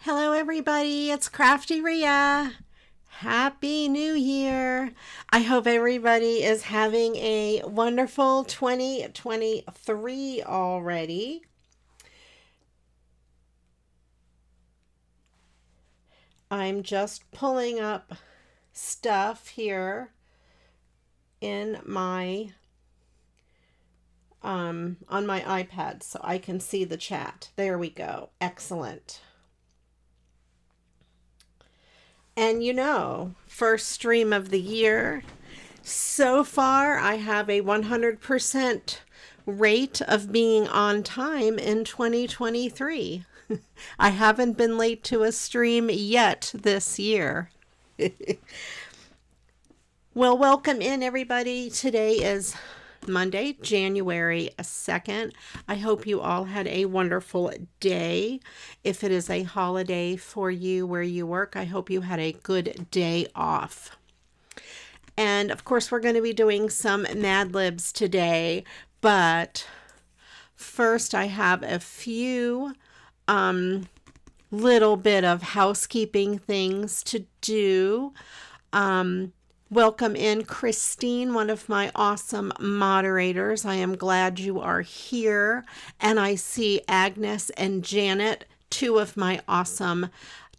Hello everybody, it's CraftyRia. Happy New Year. I hope everybody is having a wonderful 2023 already. I'm just pulling up stuff here in my on my iPad so I can see the chat. There we go. Excellent. And first stream of the year. So far, I have a 100% rate of being on time in 2023. I haven't been late to a stream yet this year. Well, welcome in everybody. Today is Monday, January 2nd. I hope you all had a wonderful day. If it is a holiday for you where you work, I hope you had a good day off. And of course, we're going to be doing some Mad Libs today, but first I have a few little bit of housekeeping things to do. Welcome in Christine, one of my awesome moderators. I am glad you are here. And I see Agnes and Janet, two of my awesome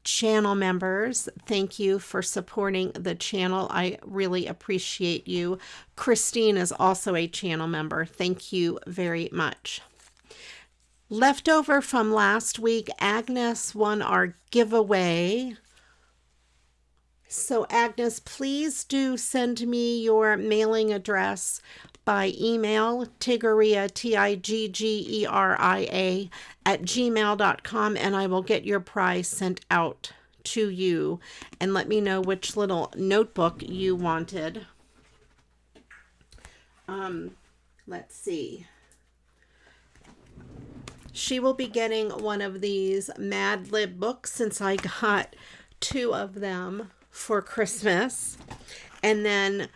channel members. Thank you for supporting the channel. I really appreciate you. Christine is also a channel member. Thank you very much. Leftover from last week, Agnes won our giveaway. So Agnes, please do send me your mailing address by email, Tiggeria, Tiggeria @gmail.com, and I will get your prize sent out to you. And let me know which little notebook you wanted. Let's see. She will be getting one of these Mad Lib books since I got two of them for Christmas. And then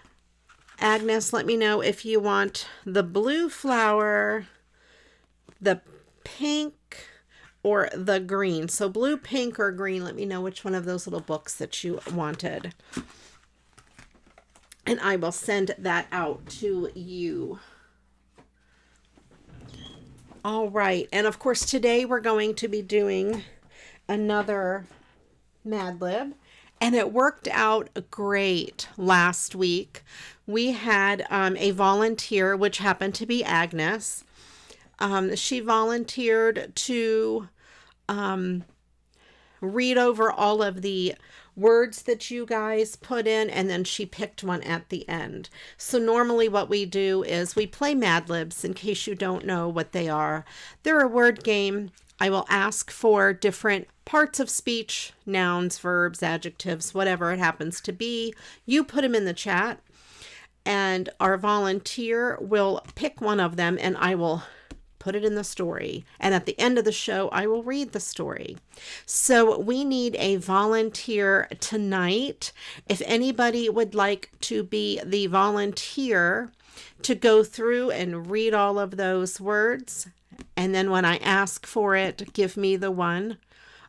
Agnes, let me know if you want the blue flower, the pink, or the green. So blue, pink, or green. Let me know which one of those little books that you wanted. And I will send that out to you. All right. And of course, today we're going to be doing another Mad Lib. And it worked out great last week. We had a volunteer, which happened to be Agnes. She volunteered to read over all of the words that you guys put in, and then she picked one at the end. So normally what we do is we play Mad Libs, in case you don't know what they are. They're a word game. I will ask for different parts of speech, nouns, verbs, adjectives, whatever it happens to be. You put them in the chat, and our volunteer will pick one of them, and I will put it in the story. And at the end of the show, I will read the story. So we need a volunteer tonight. If anybody would like to be the volunteer to go through and read all of those words, and then when I ask for it, give me the one.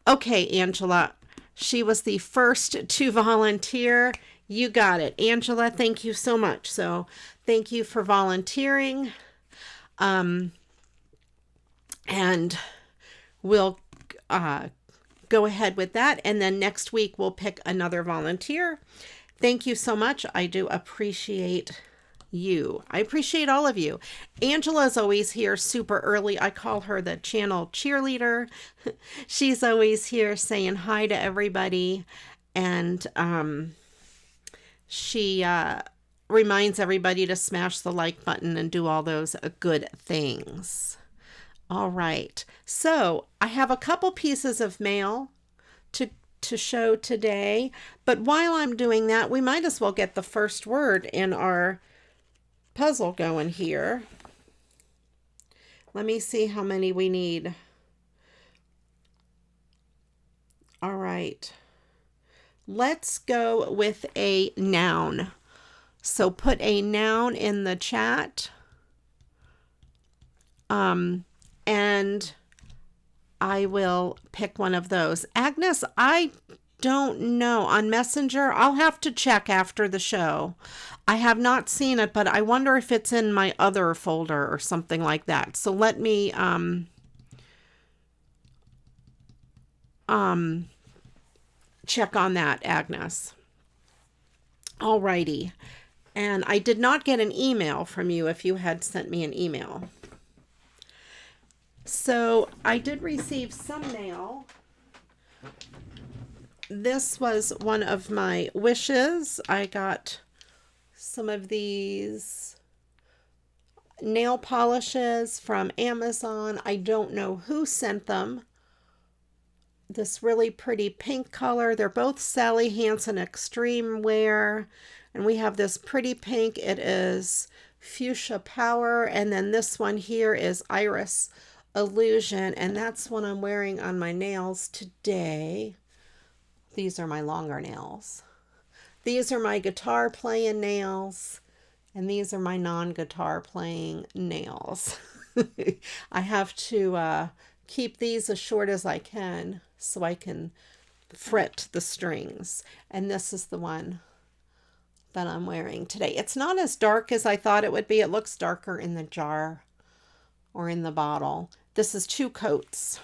Okay, Angela, she was the first to volunteer. You got it. Angela, thank you so much. So thank you for volunteering. And we'll go ahead with that. And then next week, we'll pick another volunteer. Thank you so much. I do appreciate you. I appreciate all of you. Angela's always here super early. I call her the channel cheerleader. She's always here saying hi to everybody. And she reminds everybody to smash the like button and do all those good things. All right. So I have a couple pieces of mail to show today. But while I'm doing that, we might as well get the first word in our puzzle going here. Let me see how many we need. All right. Let's go with a noun. So put a noun in the chat. And I will pick one of those. Agnes, I don't know. On Messenger, I'll have to check after the show. I have not seen it, but I wonder if it's in my other folder or something like that. So let me check on that, Agnes. Alrighty. And I did not get an email from you if you had sent me an email. So I did receive some mail. This was one of my wishes. I got some of these nail polishes from Amazon. I don't know who sent them. This really pretty pink color. They're both Sally Hansen Extreme Wear. And we have this pretty pink. It is Fuchsia Power. And then this one here is Iris Illusion. And that's what I'm wearing on my nails today. These are my longer nails. These are my guitar playing nails. And these are my non-guitar playing nails. I have to keep these as short as I can so I can fret the strings. And this is the one that I'm wearing today. It's not as dark as I thought it would be. It looks darker in the jar or in the bottle. This is 2 coats.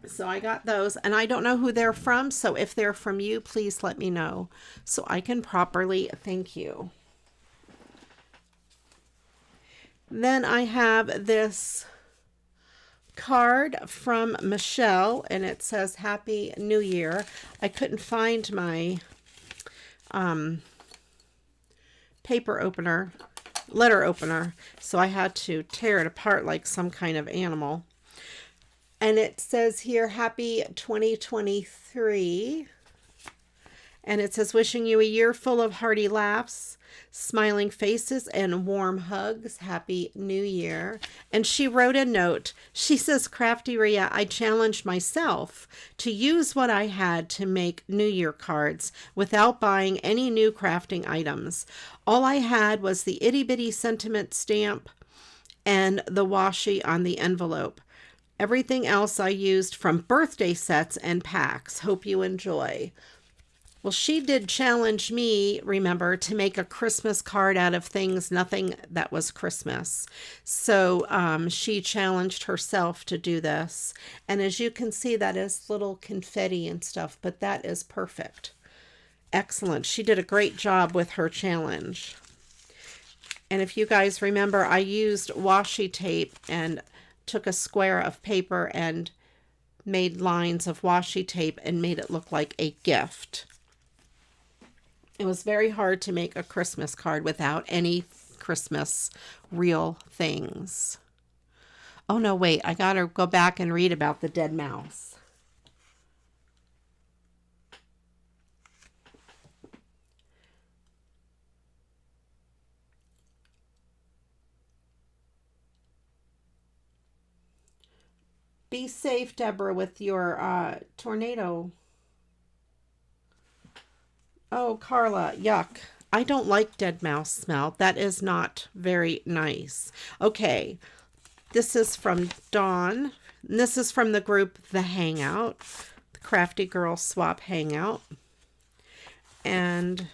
So I got those, and I don't know who they're from, so if they're from you, please let me know so I can properly thank you. Then I have this card from Michelle, and it says Happy New Year. I couldn't find my letter opener, so I had to tear it apart like some kind of animal. And it says here, Happy 2023. And it says, wishing you a year full of hearty laughs, smiling faces, and warm hugs. Happy New Year. And she wrote a note. She says, CraftyRia, I challenged myself to use what I had to make New Year cards without buying any new crafting items. All I had was the itty bitty sentiment stamp and the washi on the envelope. Everything else I used from birthday sets and packs. Hope you enjoy. Well, she did challenge me, remember, to make a Christmas card out of things, nothing that was Christmas. So she challenged herself to do this. And as you can see, that is little confetti and stuff, but that is perfect. Excellent. She did a great job with her challenge. And if you guys remember, I used washi tape and took a square of paper and made lines of washi tape and made it look like a gift. It was very hard to make a Christmas card without any Christmas real things. Oh no, wait, I gotta go back and read about the dead mouse. Be safe, Deborah, with your tornado. Oh, Carla, yuck. I don't like dead mouse smell. That is not very nice. Okay, this is from Dawn. And this is from the group The Hangout, the Crafty Girl Swap Hangout. And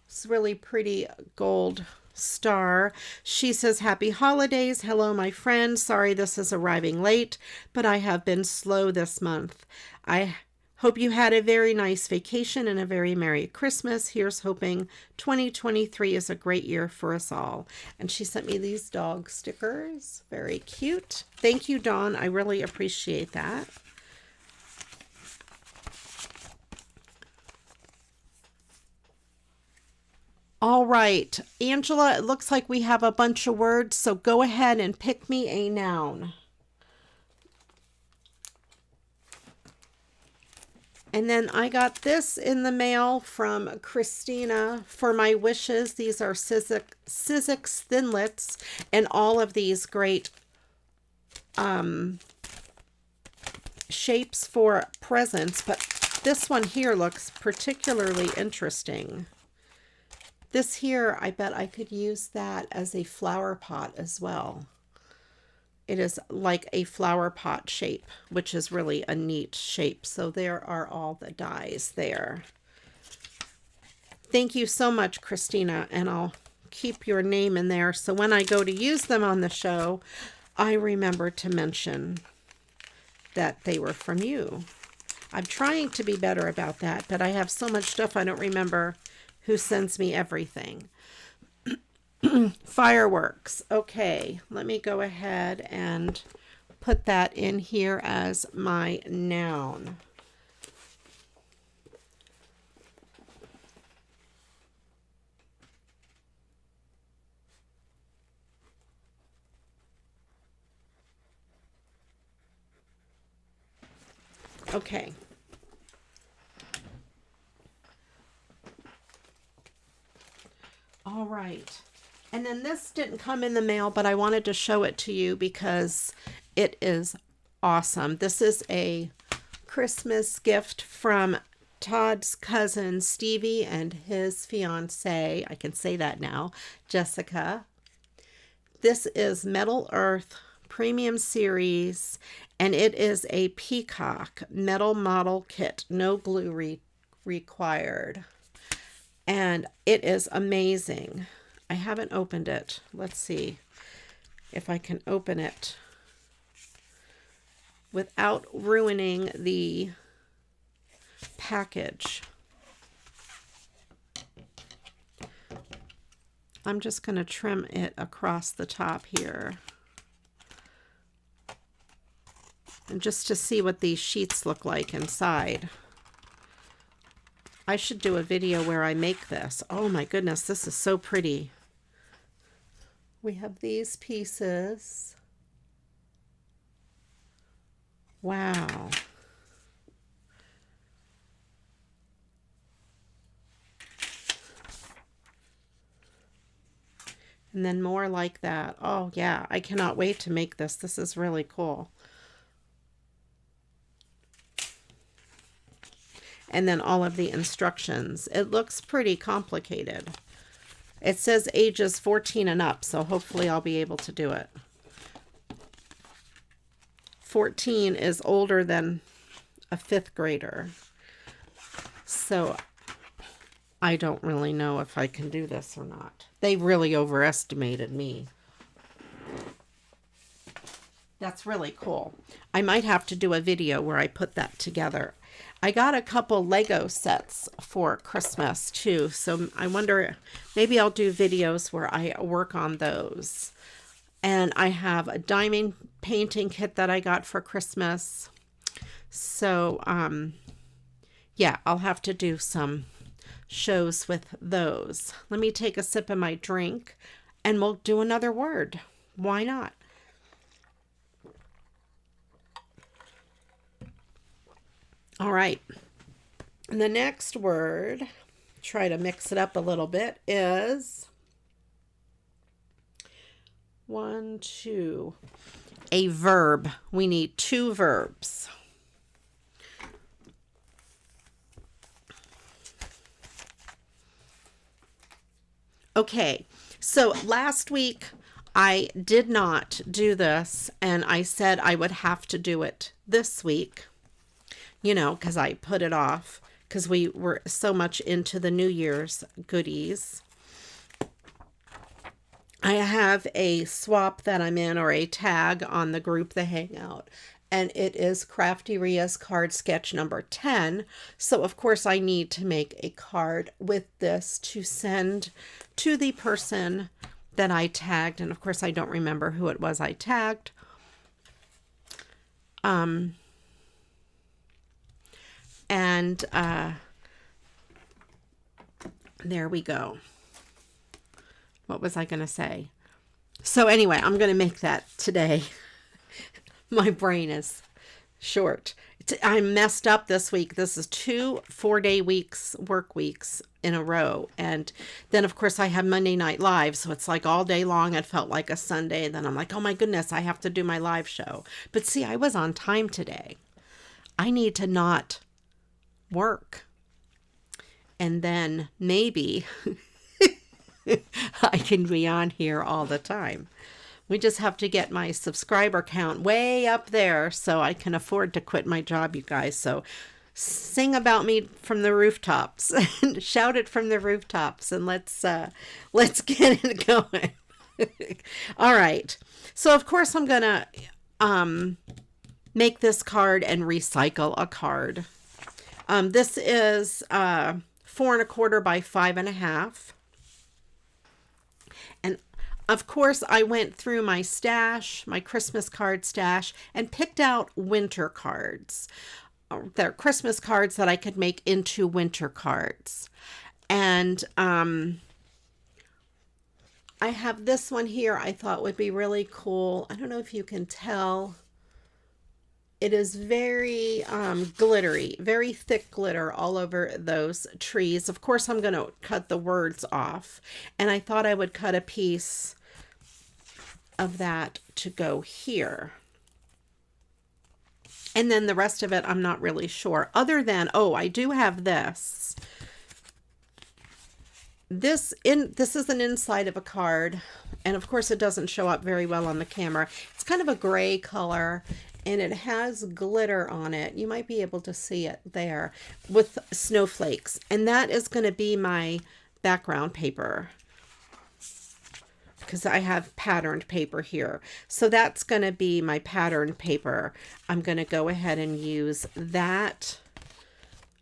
it's really pretty gold star. She says, happy holidays. Hello, my friend. Sorry this is arriving late, but I have been slow this month. I hope you had a very nice vacation and a very Merry Christmas. Here's hoping 2023 is a great year for us all. And she sent me these dog stickers. Very cute. Thank you, Dawn. I really appreciate that. All right, Angela, it looks like we have a bunch of words, so go ahead and pick me a noun. And then I got this in the mail from Christina for my wishes. These are Sizzix Thinlits and all of these great shapes for presents. But this one here looks particularly interesting. This here, I bet I could use that as a flower pot as well. It is like a flower pot shape, which is really a neat shape. So there are all the dies there. Thank you so much, Christina, and I'll keep your name in there so when I go to use them on the show, I remember to mention that they were from you. I'm trying to be better about that, but I have so much stuff I don't remember who sends me everything. Fireworks. Okay, let me go ahead and put that in here as my noun. Okay. All right. And then this didn't come in the mail, but I wanted to show it to you because it is awesome. This is a Christmas gift from Todd's cousin Stevie and his fiance. I can say that now, Jessica. This is Metal Earth Premium Series, and it is a peacock metal model kit, no glue required. And it is amazing. I haven't opened it. Let's see if I can open it without ruining the package. I'm just going to trim it across the top here. And just to see what these sheets look like inside. I should do a video where I make this. Oh my goodness, this is so pretty. We have these pieces. Wow. And then more like that. Oh yeah, I cannot wait to make this. This is really cool. And then all of the instructions. It looks pretty complicated. It says ages 14 and up, so hopefully I'll be able to do it. 14 is older than a 5th grader. So I don't really know if I can do this or not. They really overestimated me. That's really cool. I might have to do a video where I put that together. I got a couple Lego sets for Christmas too, so I wonder, maybe I'll do videos where I work on those. And I have a diamond painting kit that I got for Christmas. So, yeah, I'll have to do some shows with those. Let me take a sip of my drink and we'll do another word. Why not? All right. And the next word, try to mix it up a little bit, is a verb. We need 2 verbs. Okay, so last week I did not do this, and I said I would have to do it this week, you know, because I put it off because we were so much into the New Year's goodies. I have a swap that I'm in, or a tag on the group, the Hangout, and it is CraftyRia's card sketch number 10. So of course I need to make a card with this to send to the person that I tagged. And of course I don't remember who it was I tagged. There we go. What was I going to say? So anyway, I'm going to make that today. My brain is short. I'm messed up this week. This is 2 4-day weeks, work weeks in a row. And then of course I have Monday Night Live. So it's like all day long. It felt like a Sunday. And then I'm like, oh my goodness, I have to do my live show. But see, I was on time today. I need to not work. And then maybe I can be on here all the time. We just have to get my subscriber count way up there so I can afford to quit my job, you guys. So sing about me from the rooftops and shout it from the rooftops, and let's get it going. All right. So of course I'm gonna make this card and recycle a card. This is 4¼ by 5½. And of course, I went through my stash, my Christmas card stash, and picked out winter cards. They're Christmas cards that I could make into winter cards. And I have this one here I thought would be really cool. I don't know if you can tell. It is very glittery, very thick glitter all over those trees. Of course, I'm going to cut the words off. And I thought I would cut a piece of that to go here. And then the rest of it, I'm not really sure. Other than, oh, I do have this. This is an inside of a card. And of course, it doesn't show up very well on the camera. It's kind of a gray color. And it has glitter on it. You might be able to see it there with snowflakes. And that is going to be my background paper, because I have patterned paper here. So that's going to be my patterned paper. I'm going to go ahead and use that.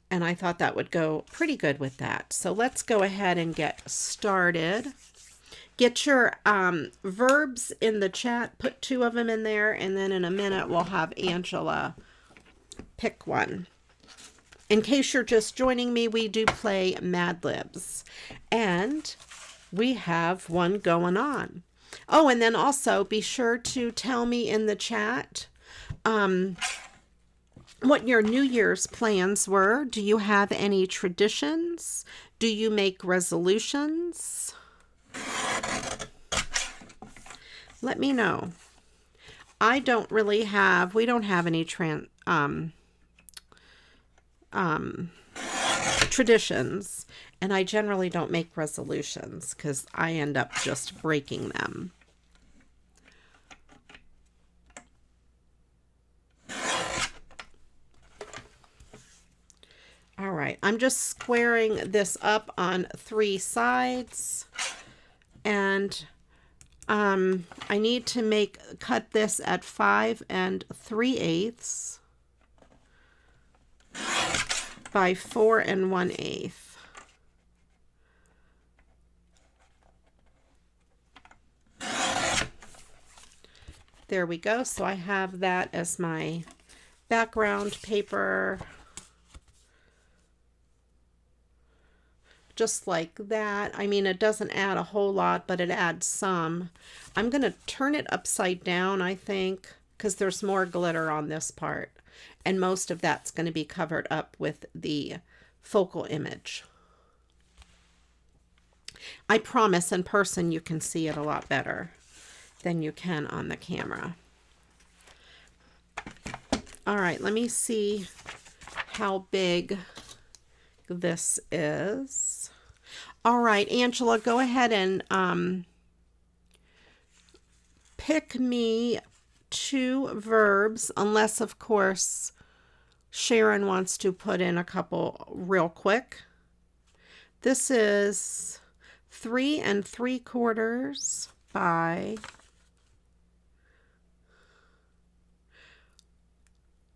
And I thought that would go pretty good with that. So let's go ahead and get started. Get your verbs in the chat, put 2 of them in there, and then in a minute we'll have Angela pick one. In case you're just joining me, we do play Mad Libs, and we have one going on. Oh, and then also be sure to tell me in the chat what your New Year's plans were. Do you have any traditions? Do you make resolutions? Let me know. I don't really have, we don't have any traditions, and I generally don't make resolutions because I end up just breaking them. All right, I'm just squaring this up on 3 sides, and I need to cut this at 5 3/8 by 4 1/8. There we go. So I have that as my background paper. Just like that. I mean, it doesn't add a whole lot, but it adds some. I'm going to turn it upside down, I think, because there's more glitter on this part. And most of that's going to be covered up with the focal image. I promise in person you can see it a lot better than you can on the camera. All right, let me see how big this is. All right, Angela, go ahead and pick me 2 verbs, unless, of course, Sharon wants to put in a couple real quick. This is 3 3/4 by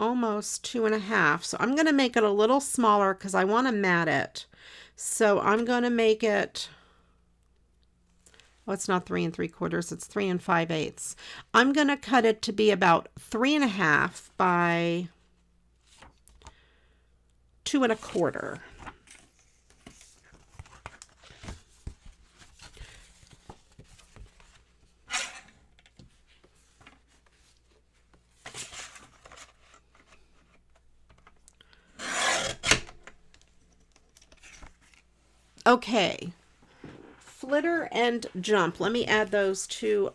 almost 2 1/2. So I'm going to make it a little smaller because I want to mat it. So I'm going to make it, well, it's not 3 3/4, it's 3 5/8. I'm going to cut it to be about 3 1/2 by 2 1/4. Okay, flitter and jump. Let me add those to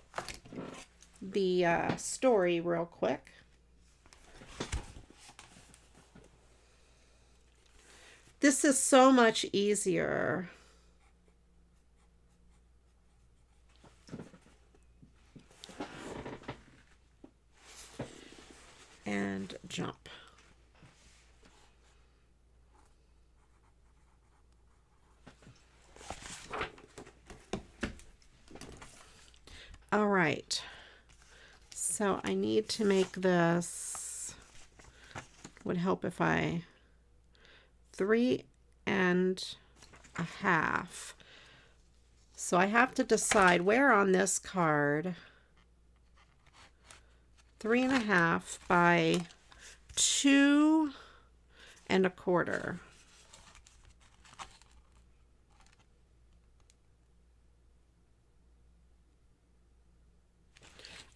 the story real quick. This is so much easier. and jump. All right, so I need to make this, would help if I 3.5. So I have to decide where on this card 3.5 by 2.25.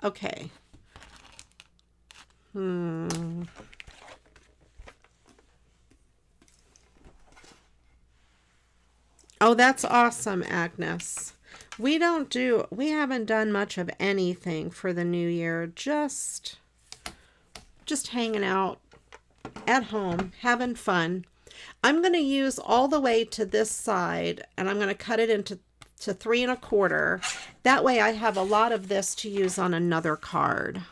Okay. Oh, that's awesome, Agnes. We haven't done much of anything for the new year. Just hanging out at home, having fun. I'm going to use all the way to this side, and I'm going to cut it into 3.25. That way I have a lot of this to use on another card.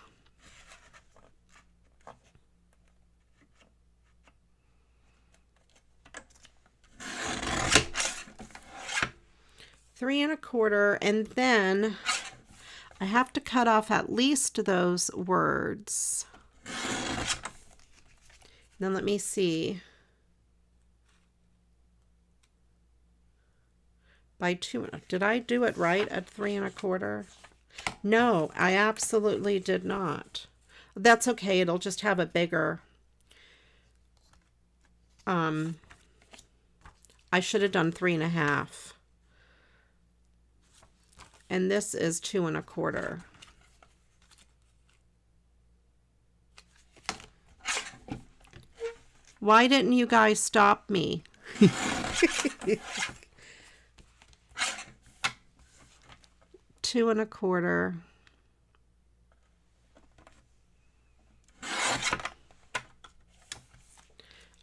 Three and a quarter, and then I have to cut off at least those words. Then let me see. By 2, did I do it right at 3.25? No, I absolutely did not. That's okay, it'll just have a bigger, I should have done 3.5. And this is 2.25. Why didn't you guys stop me? 2.25.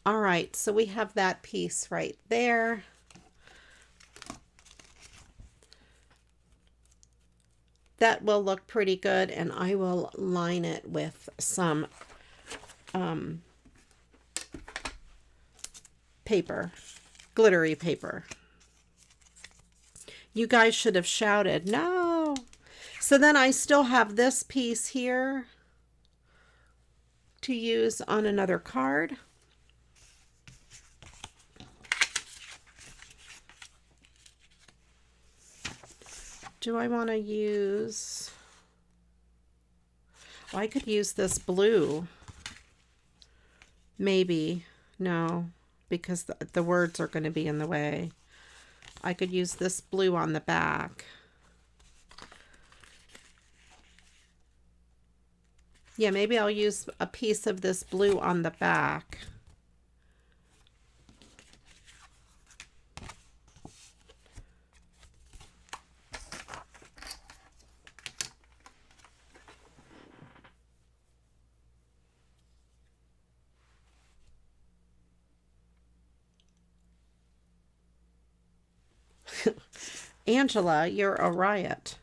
All right, so we have that piece right there. That will look pretty good, and I will line it with some paper, glittery paper. You guys should have shouted, no. So then I still have this piece here to use on another card. Do I want to use, well, I could use this blue. Maybe. No, because the words are going to be in the way. I could use this blue on the back. Yeah, maybe I'll use a piece of this blue on the back. Angela, you're a riot.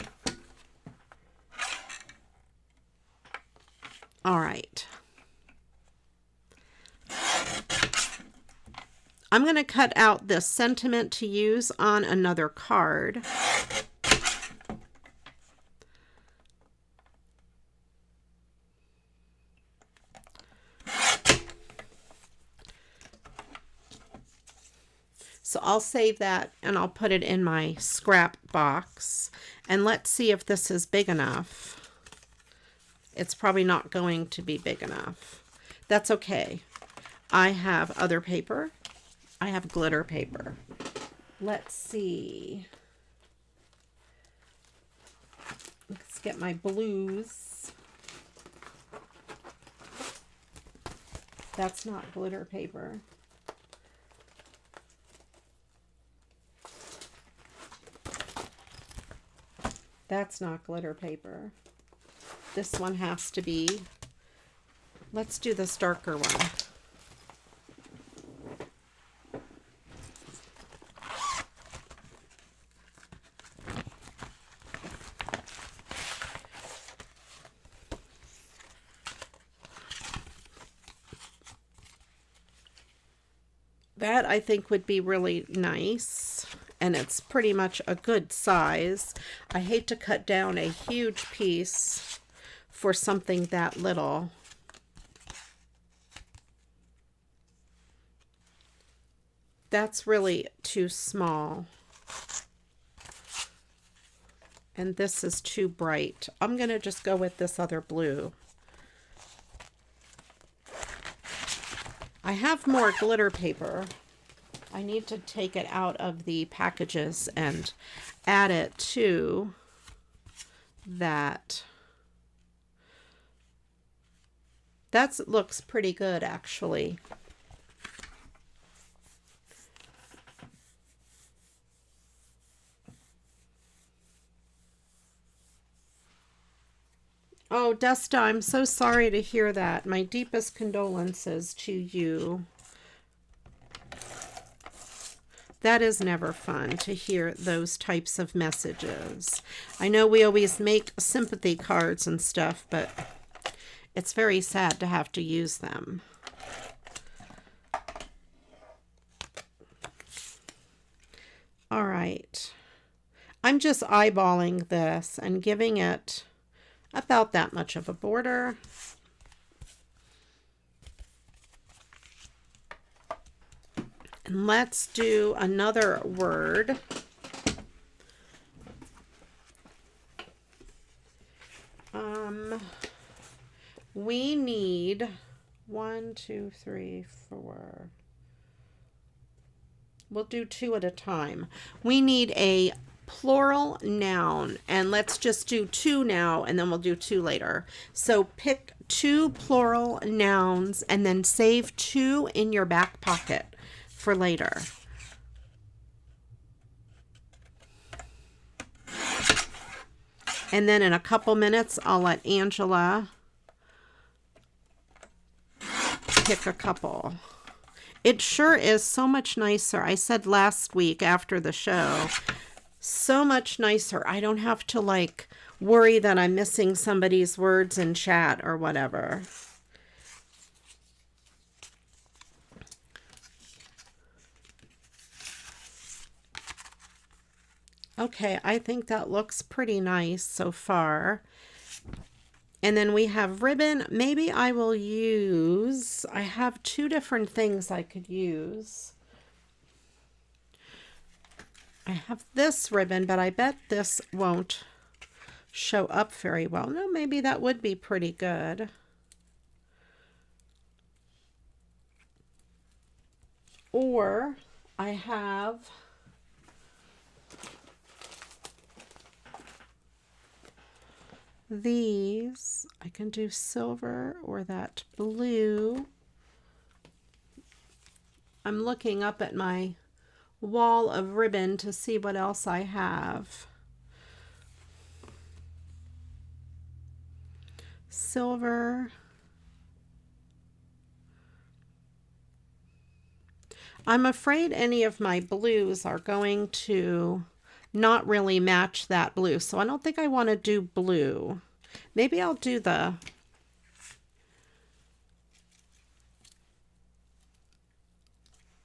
All right. I'm going to cut out this sentiment to use on another card. So I'll save that and I'll put it in my scrap box. And let's see if this is big enough. It's probably not going to be big enough. That's okay. I have other paper. I have glitter paper. Let's see. Let's get my blues. That's not glitter paper. That's not glitter paper. This one has to be, let's do this darker one. That I think would be really nice. And it's pretty much a good size. I hate to cut down a huge piece for something that little. That's really too small. And this is too bright. I'm going to just go with this other blue. I have more glitter paper. I need to take it out of the packages and add it to that. That looks pretty good, actually. Oh, Desta, I'm so sorry to hear that. My deepest condolences to you. That is never fun to hear those types of messages. I know we always make sympathy cards and stuff, but it's very sad to have to use them. All right. I'm just eyeballing this and giving it about that much of a border. And let's do another word. We need 1, 2, 3, 4. We'll do 2 at a time. We need a plural noun, and let's just do 2 now, and then we'll do 2 later. So pick 2 plural nouns and then save 2 in your back pocket for later. And then in a couple minutes, I'll let Angela pick a couple. It sure is so much nicer. I said last week after the show, so much nicer. I don't have to like worry that I'm missing somebody's words in chat or whatever. Okay, I think that looks pretty nice so far. And then we have ribbon. Maybe I will use, I have 2 different things I could use. I have this ribbon, but I bet this won't show up very well. No, maybe that would be pretty good. Or I have these. I can do silver or that blue. I'm looking up at my wall of ribbon to see what else I have. Silver. I'm afraid any of my blues are going to not really match that blue, so I don't think I want to do blue. Maybe I'll do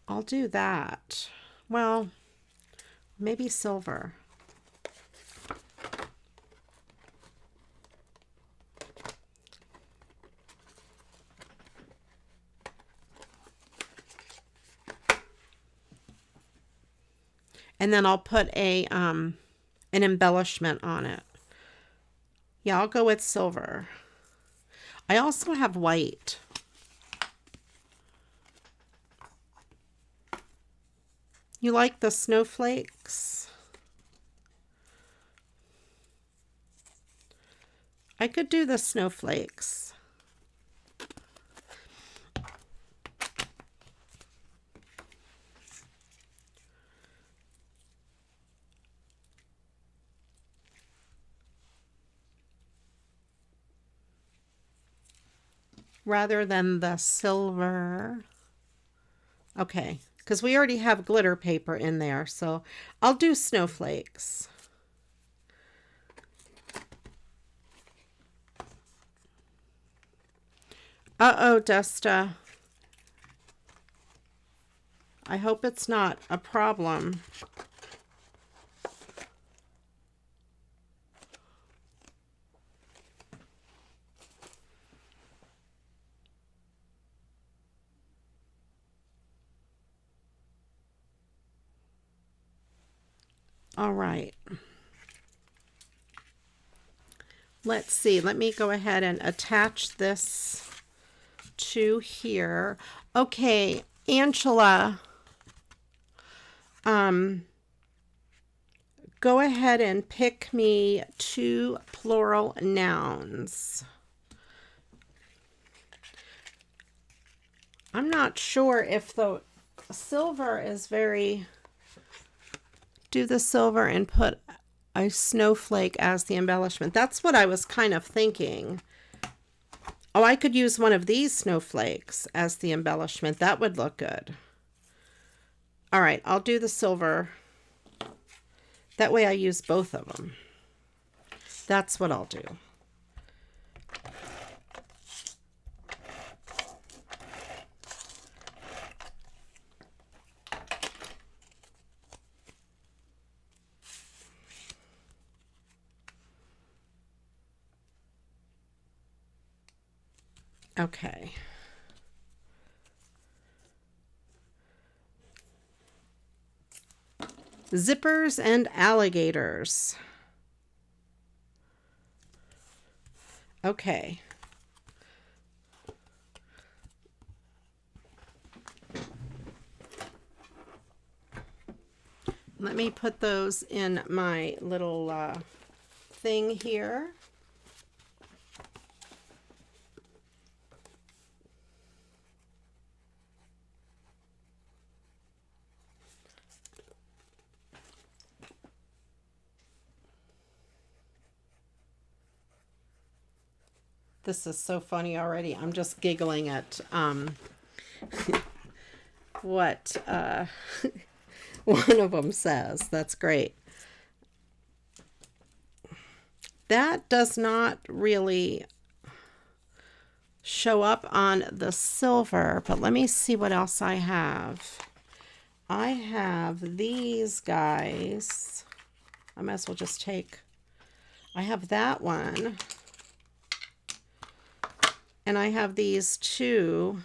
I'll do that. Well, maybe silver. And then I'll put an embellishment on it. Yeah, I'll go with silver. I also have white. You like the snowflakes? I could do the snowflakes. Rather than the silver. Okay, because we already have glitter paper in there, so I'll do snowflakes. Uh-oh, Desta. I hope it's not a problem. All right. Let's see. Let me go ahead and attach this to here. Okay, Angela. Go ahead and pick me 2 plural nouns. I'm not sure if the silver is very... Do the silver and put a snowflake as the embellishment. That's what I was kind of thinking. Oh, I could use one of these snowflakes as the embellishment. That would look good. All right, I'll do the silver. That way I use both of them. That's what I'll do. Okay. Zippers and alligators. Okay. Let me put those in my little thing here. This is so funny already. I'm just giggling at what one of them says. That's great. That does not really show up on the silver, but let me see what else I have. I have these guys. I might as well just take, I have that one. And I have these 2.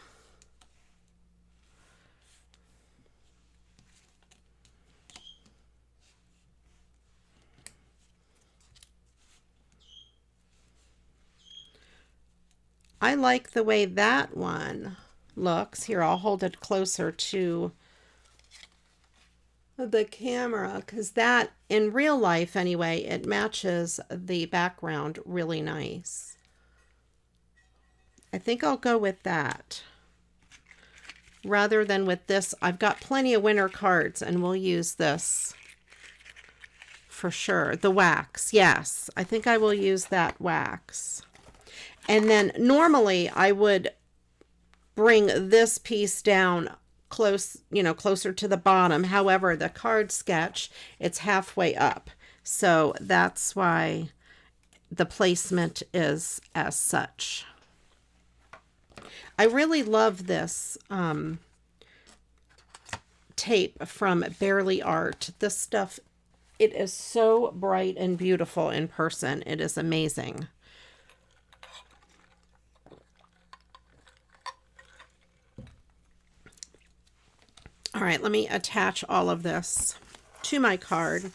I like the way that one looks. Here, I'll hold it closer to the camera because that, in real life anyway, it matches the background really nice. I think I'll go with that rather than with this. I've got plenty of winter cards and we'll use this for sure. The wax, yes. I think I will use that wax. And then normally I would bring this piece down close, closer to the bottom. However, the card sketch, it's halfway up. So that's why the placement is as such. I really love this tape from Barely Art. This stuff, it is so bright and beautiful in person. It is amazing. All right, let me attach all of this to my card.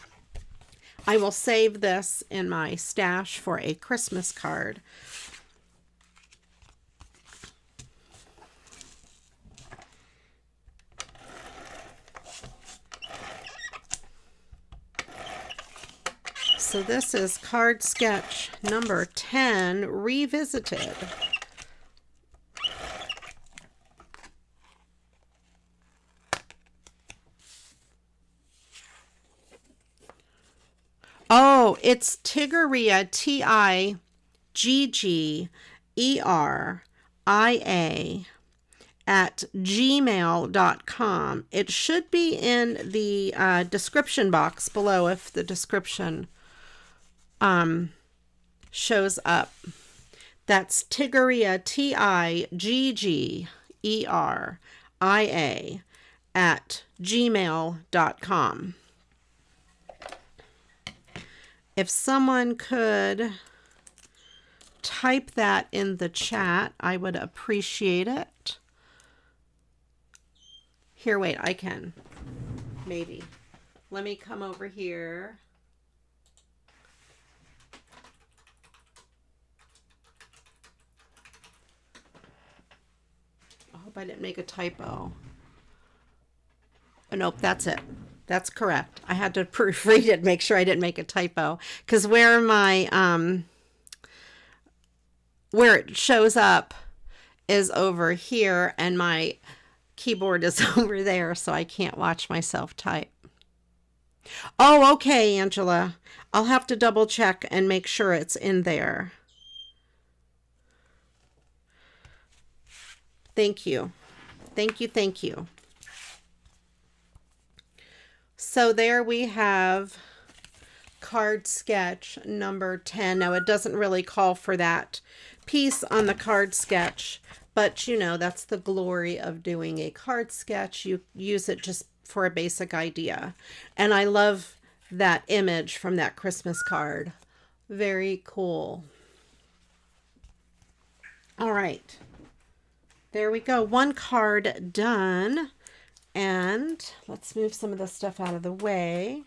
I will save this in my stash for a Christmas card. So this is card sketch number 10, Revisited. Oh, it's CraftyRia, TIGGERIA at gmail.com. It should be in the description box below if the description shows up. That's CraftyRia, TIGGERIA at gmail.com. If someone could type that in the chat, I would appreciate it. Here, wait, I can. Maybe. Let me come over here. I hope I didn't make a typo. Oh, nope, that's it. That's correct. I had to proofread it, make sure I didn't make a typo. Because where my, where it shows up is over here, and my keyboard is over there, so I can't watch myself type. Oh, okay, Angela. I'll have to double check and make sure it's in there. Thank you. Thank you, thank you. So there we have card sketch number 10. Now it doesn't really call for that piece on the card sketch, but you know, that's the glory of doing a card sketch. You use it just for a basic idea. And I love that image from that Christmas card. Very cool. All right. There we go. One card done. And let's move some of the stuff out of the way.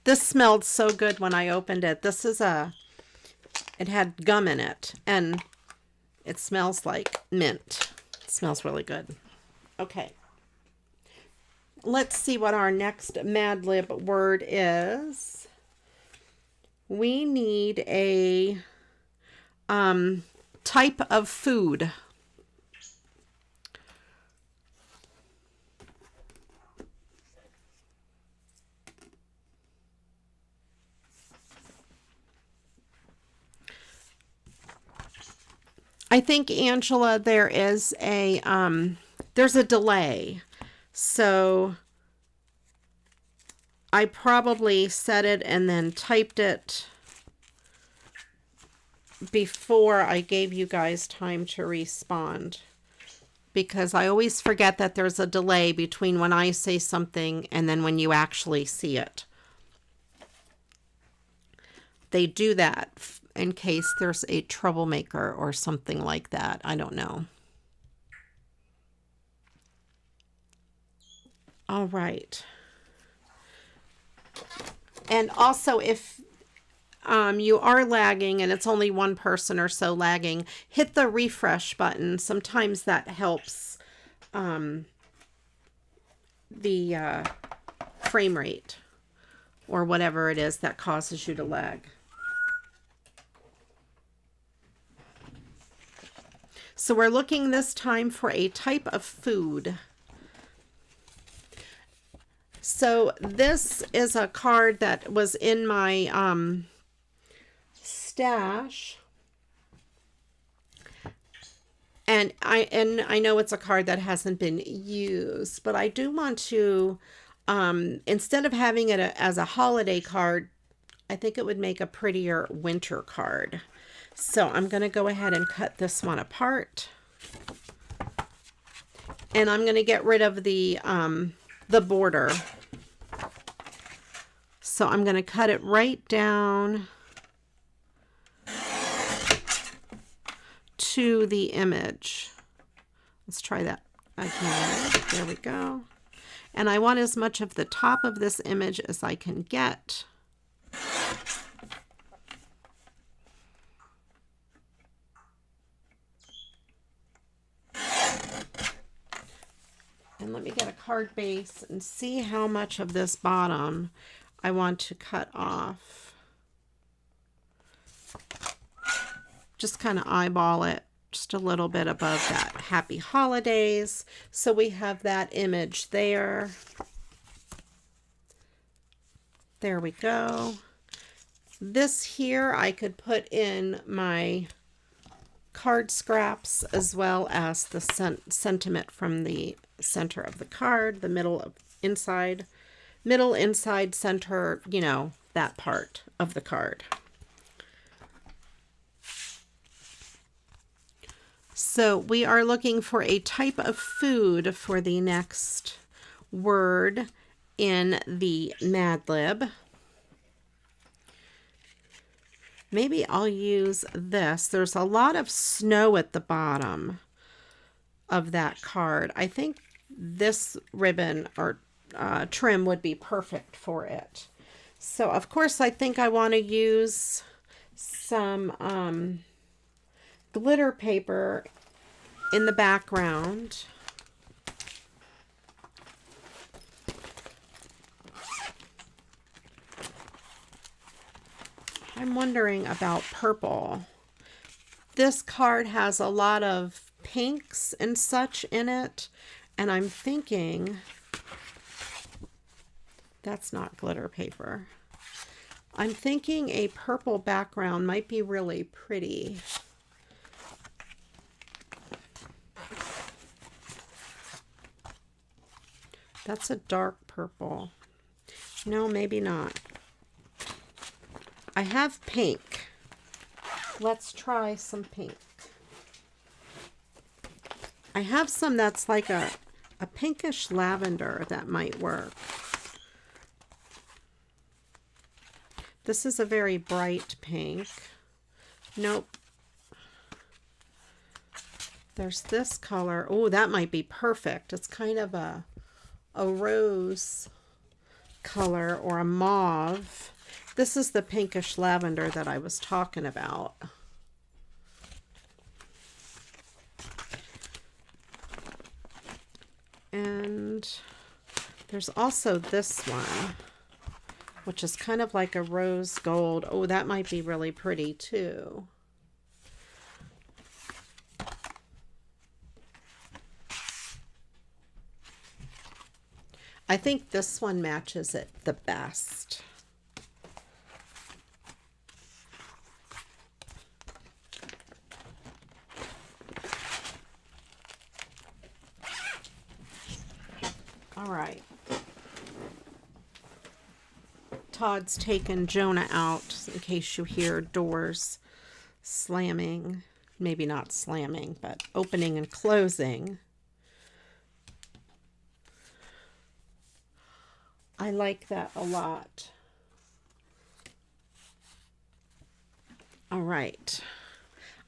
This smelled so good when I opened it. This is it had gum in it, and it smells like mint. It smells really good. Okay. Let's see what our next Mad Lib word is. We need a type of food. I think, Angela, there is a there's a delay. So I probably said it and then typed it before I gave you guys time to respond, because I always forget that there's a delay between when I say something and then when you actually see it. They do that in case there's a troublemaker or something like that. I don't know. All right. And also, if you are lagging and it's only one person or so lagging, hit the refresh button. Sometimes that helps the frame rate or whatever it is that causes you to lag. So we're looking this time for a type of food. So this is a card that was in my stash, and I know it's a card that hasn't been used, but I do want to instead of having it as a holiday card, I think it would make a prettier winter card. So I'm going to go ahead and cut this one apart, and I'm going to get rid of the border. So I'm going to cut it right down to the image. Let's try that again. There we go. And I want as much of the top of this image as I can get. And let me get a card base and see how much of this bottom I want to cut off. Just kind of eyeball it just a little bit above that Happy Holidays. So we have that image there. There we go. This here I could put in my card scraps, as well as the sentiment from the center of the card, the middle, inside, center, you know, that part of the card. So we are looking for a type of food for the next word in the Mad Lib. Maybe I'll use this. There's a lot of snow at the bottom of that card. I think this ribbon or trim would be perfect for it. So of course I think I want to use some glitter paper in the background. I'm wondering about purple. This card has a lot of pinks and such in it, and I'm thinking that's not glitter paper. I'm thinking a purple background might be really pretty. That's a dark purple. No, maybe not. I have pink. Let's try some pink. I have some that's like a pinkish lavender that might work. This is a very bright pink. Nope. There's this color. Oh, that might be perfect. It's kind of a rose color or a mauve. This is the pinkish lavender that I was talking about. And there's also this one, which is kind of like a rose gold. Oh, that might be really pretty too. I think this one matches it the best. All right. Todd's taken Jonah out in case you hear doors slamming. Maybe not slamming, but opening and closing. I like that a lot. All right.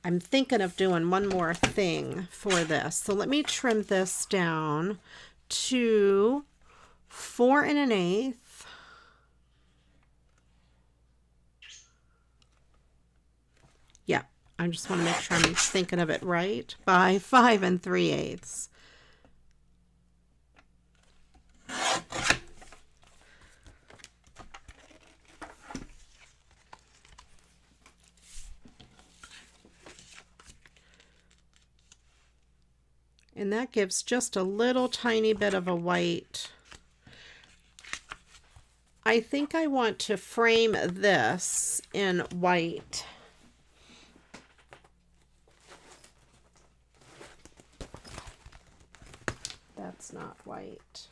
I'm thinking of doing one more thing for this. So let me trim this down to 4 1/8. Yeah, I just want to make sure I'm thinking of it right. By 5 3/8. And that gives just a little tiny bit of a white. I think I want to frame this in white. That's not white.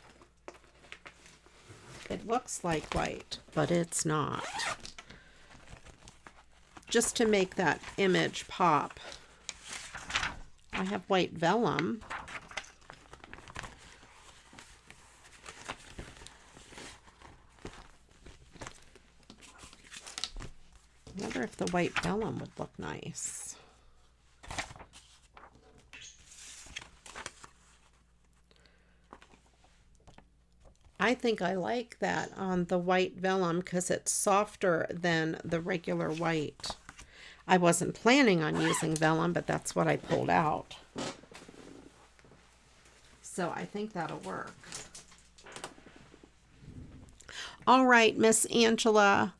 It looks like white, but it's not. Just to make that image pop. I have white vellum. I wonder if the white vellum would look nice. I think I like that on the white vellum because it's softer than the regular white. I wasn't planning on using vellum, but that's what I pulled out. So I think that'll work. All right, Miss Angela,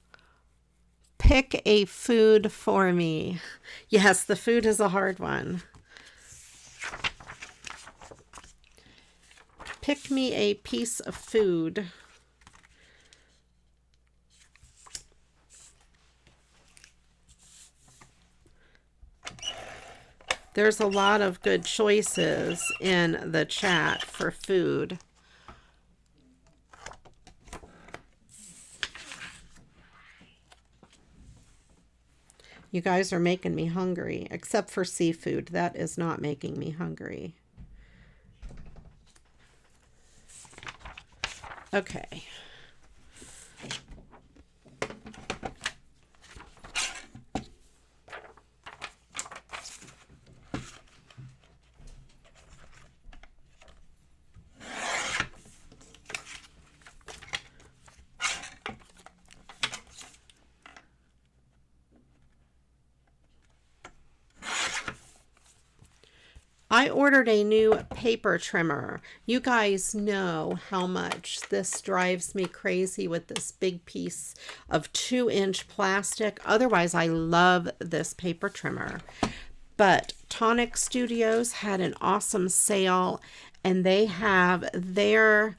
pick a food for me. Yes, the food is a hard one. Pick me a piece of food. There's a lot of good choices in the chat for food. You guys are making me hungry, except for seafood. That is not making me hungry. Okay. I ordered a new paper trimmer. You guys know how much this drives me crazy with this big piece of 2-inch plastic. Otherwise, I love this paper trimmer. But Tonic Studios had an awesome sale, and they have their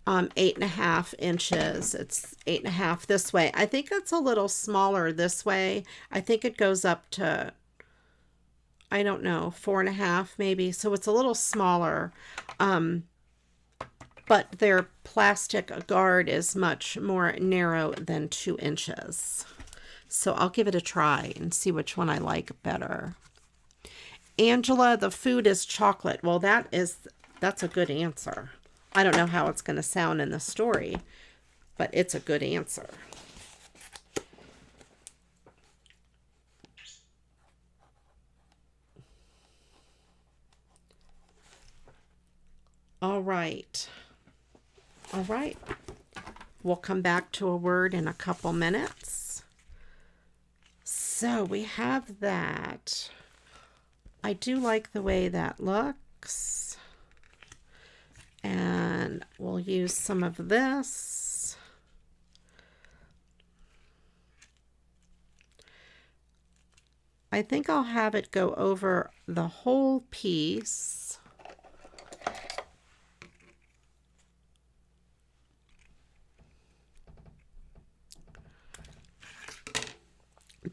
8.5 inches. It's 8.5 this way. I think it's a little smaller this way. I think it goes up to, I don't know, 4.5 maybe. So it's a little smaller. But their plastic guard is much more narrow than 2 inches. So I'll give it a try and see which one I like better. Angela, the food is chocolate. Well, that's a good answer. I don't know how it's going to sound in the story, but it's a good answer. All right. All right. We'll come back to a word in a couple minutes. So we have that. I do like the way that looks. And we'll use some of this. I think I'll have it go over the whole piece.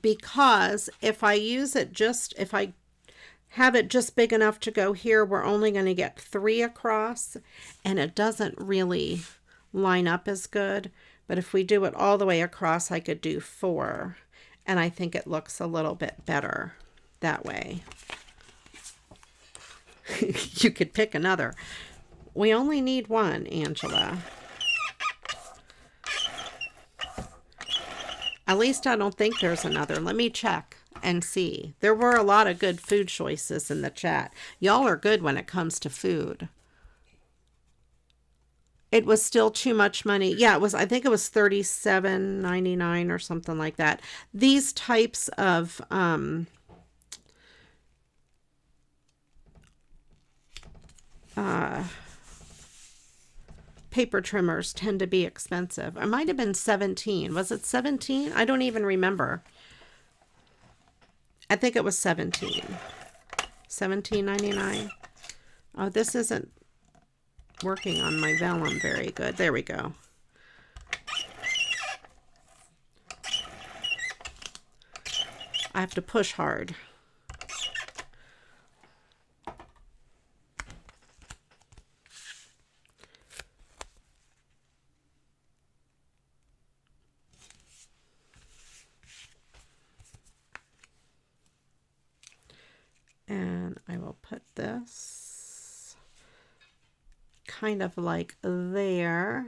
Because if I use it if I have it just big enough to go here, we're only going to get 3 across, and it doesn't really line up as good. But if we do it all the way across, I could do 4, and I think it looks a little bit better that way. You could pick another. We only need one, Angela. At least I don't think there's another. Let me check and see. There were a lot of good food choices in the chat. Y'all are good when it comes to food. It was still too much money. Yeah, it was. I think it was $37.99 or something like that. These types of paper trimmers tend to be expensive. It might have been 17. Was it 17? I don't even remember. I think it was 17. $17.99. Oh, this isn't working on my vellum very good. There we go. I have to push hard. And I will put this kind of like there.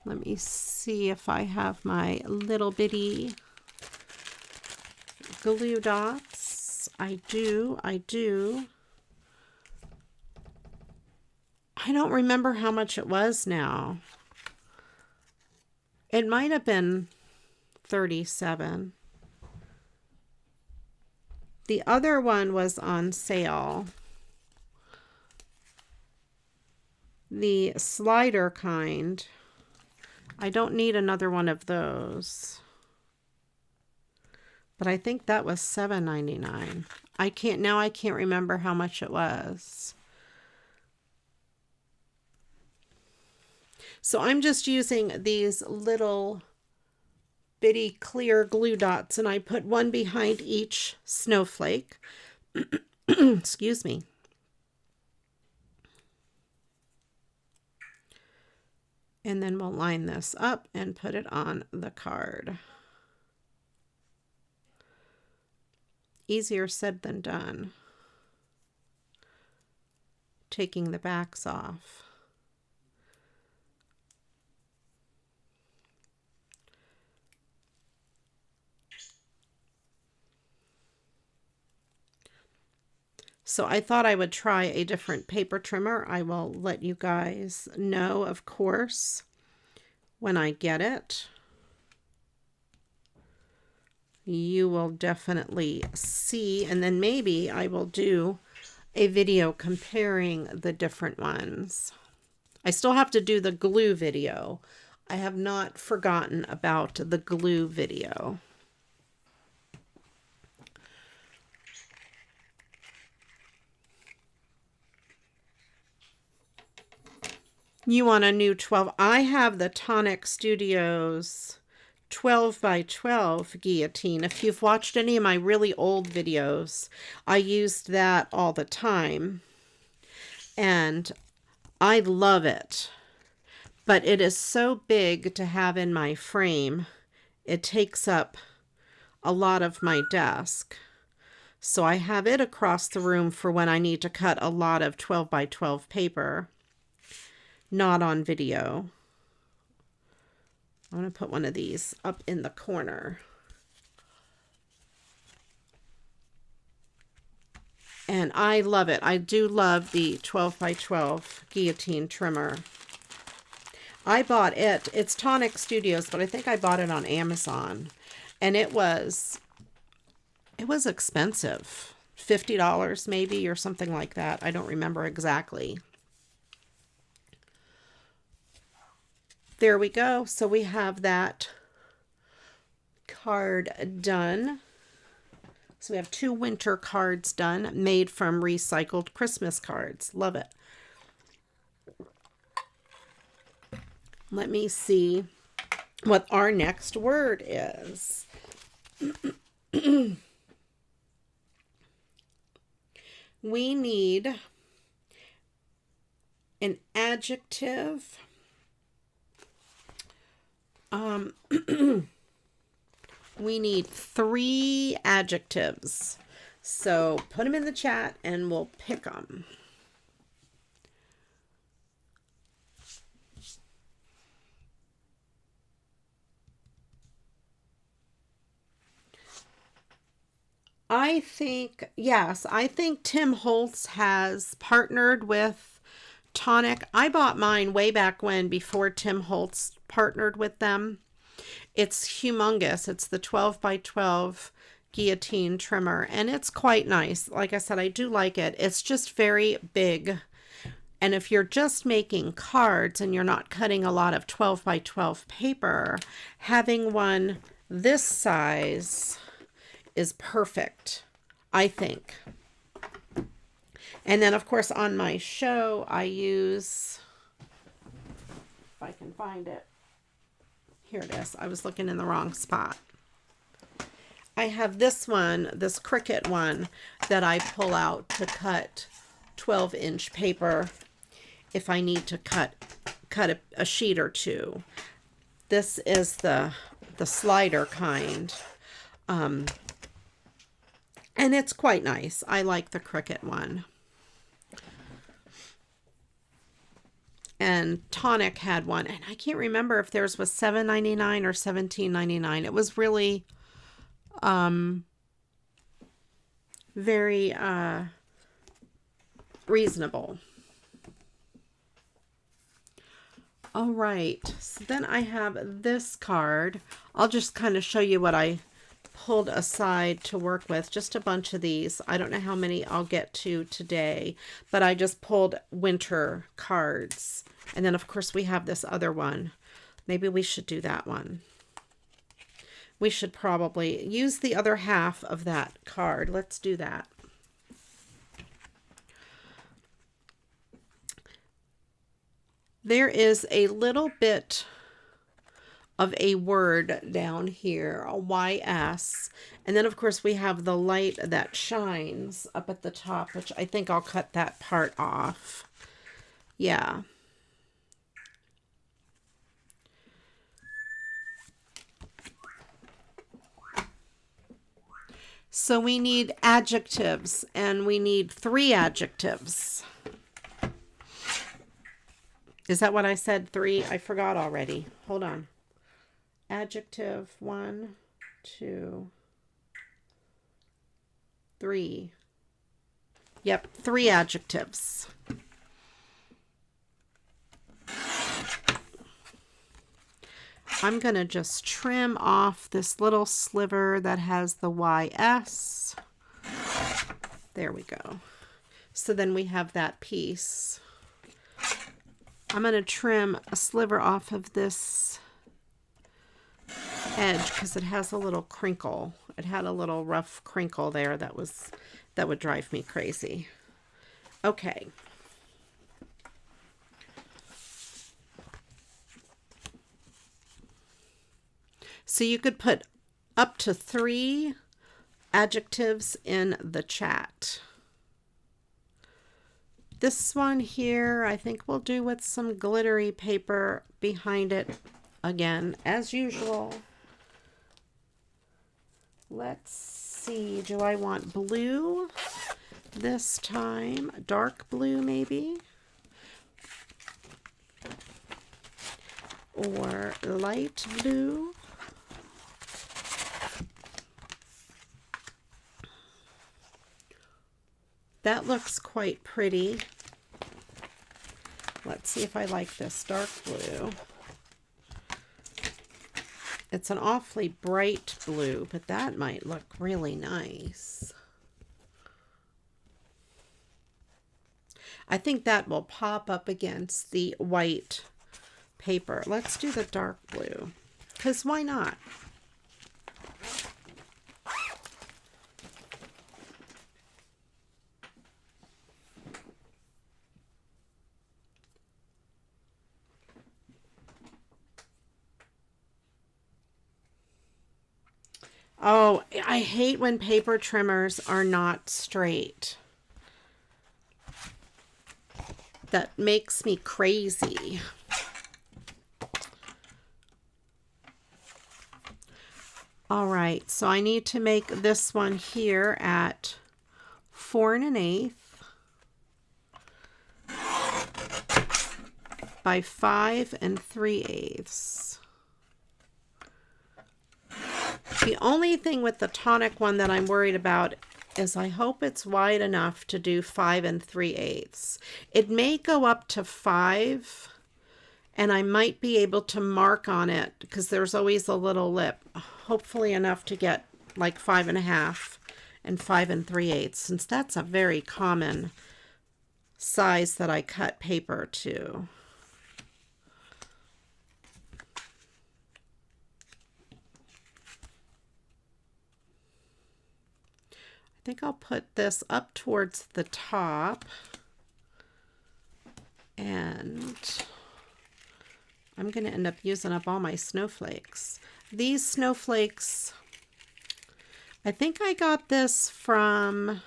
Let me see if I have my little bitty glue dots. I do. I don't remember how much it was now. It might have been 37. The other one was on sale. The slider kind. I don't need another one of those. But I think that was $7.99. I can't remember how much it was. So I'm just using these little bitty clear glue dots, and I put one behind each snowflake. Excuse me. And then we'll line this up and put it on the card. Easier said than done. Taking the backs off. So I thought I would try a different paper trimmer. I will let you guys know, of course, when I get it. You will definitely see, and then maybe I will do a video comparing the different ones. I still have to do the glue video. I have not forgotten about the glue video. You want a new 12. I have the Tonic Studios 12 by 12 guillotine. If you've watched any of my really old videos, I used that all the time. And I love it. But it is so big to have in my frame. It takes up a lot of my desk. So I have it across the room for when I need to cut a lot of 12 by 12 paper. Not on video. I'm going to put one of these up in the corner. And I love it. I do love the 12 by 12 guillotine trimmer. I bought it. It's Tonic Studios, but I think I bought it on Amazon. And it was expensive. $50 maybe or something like that. I don't remember exactly. There we go. So we have that card done. So we have 2 winter cards done, made from recycled Christmas cards. Love it. Let me see what our next word is. We need an adjective. We need 3 adjectives. So put them in the chat and we'll pick them. I think, yes, I think Tim Holtz has partnered with Tonic. I bought mine way back when, before Tim Holtz partnered with them. It's humongous. It's the 12 by 12 guillotine trimmer, and it's quite nice. Like I said, I do like it. It's just very big. And if you're just making cards and you're not cutting a lot of 12 by 12 paper, having one this size is perfect, I think. And then, of course, on my show, I use, if I can find it, here it is. I was looking in the wrong spot. I have this one, this Cricut one, that I pull out to cut 12-inch paper if I need to cut a sheet or two. This is the slider kind. And it's quite nice. I like the Cricut one. And Tonic had one, and I can't remember if theirs was $7.99 or $17.99. It was really very reasonable. All right, so then I have this card. I'll just kind of show you what I pulled aside to work with. Just a bunch of these. I don't know how many I'll get to today, but I just pulled winter cards. And then, of course, we have this other one. Maybe we should do that one. We should probably use the other half of that card. Let's do that. There is a little bit of a word down here, a YS. And then, of course, we have the light that shines up at the top, which I think I'll cut that part off. Yeah. So we need adjectives, and we need 3 adjectives. Is that what I said? 3? I forgot already. Hold on. Adjective 1, 2, 3. Yep, 3 adjectives. I'm going to just trim off this little sliver that has the YS. There we go. So then we have that piece. I'm going to trim a sliver off of this edge because it has a little crinkle. It had a little rough crinkle there that would drive me crazy. Okay. So you could put up to 3 adjectives in the chat. This one here, I think we'll do with some glittery paper behind it again, as usual. Let's see, do I want blue this time? Dark blue maybe? Or light blue? That looks quite pretty. Let's see if I like this dark blue. It's an awfully bright blue, but that might look really nice. I think that will pop up against the white paper. Let's do the dark blue, because why not? Oh, I hate when paper trimmers are not straight. That makes me crazy. All right, so I need to make this one here at 4 1/8 by 5 3/8. The only thing with the tonic one that I'm worried about is I hope it's wide enough to do 5 3/8. It may go up to 5, and I might be able to mark on it because there's always a little lip. Hopefully enough to get like 5 1/2 and 5 3/8, since that's a very common size that I cut paper to. I think I'll put this up towards the top, and I'm going to end up using up all my snowflakes. These snowflakes, I think I got this from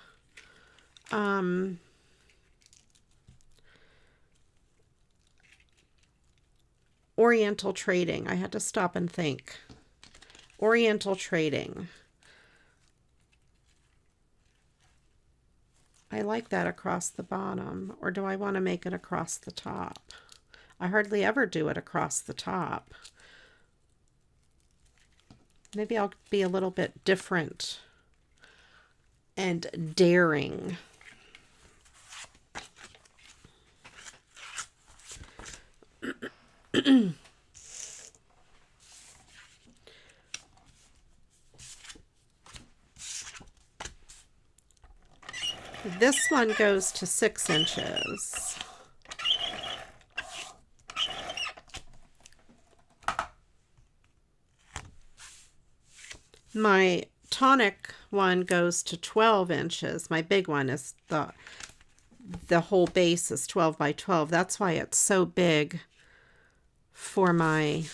Oriental Trading. I had to stop and think. Oriental Trading. I like that across the bottom, or do I want to make it across the top? I hardly ever do it across the top. Maybe I'll be a little bit different and daring. This one goes to 6 inches. My tonic one goes to 12 inches. My big one is the whole base is 12 by 12. That's why it's so big for my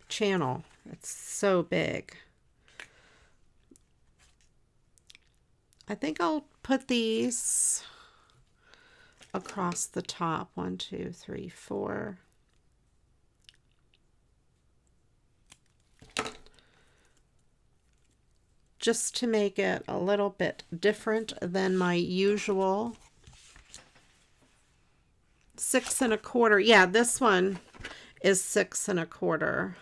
channel. It's so big. I think I'll put these across the top. 1, 2, 3, 4. just to make it a little bit different than my usual. 6 1/4. Yeah, this one is 6 1/4.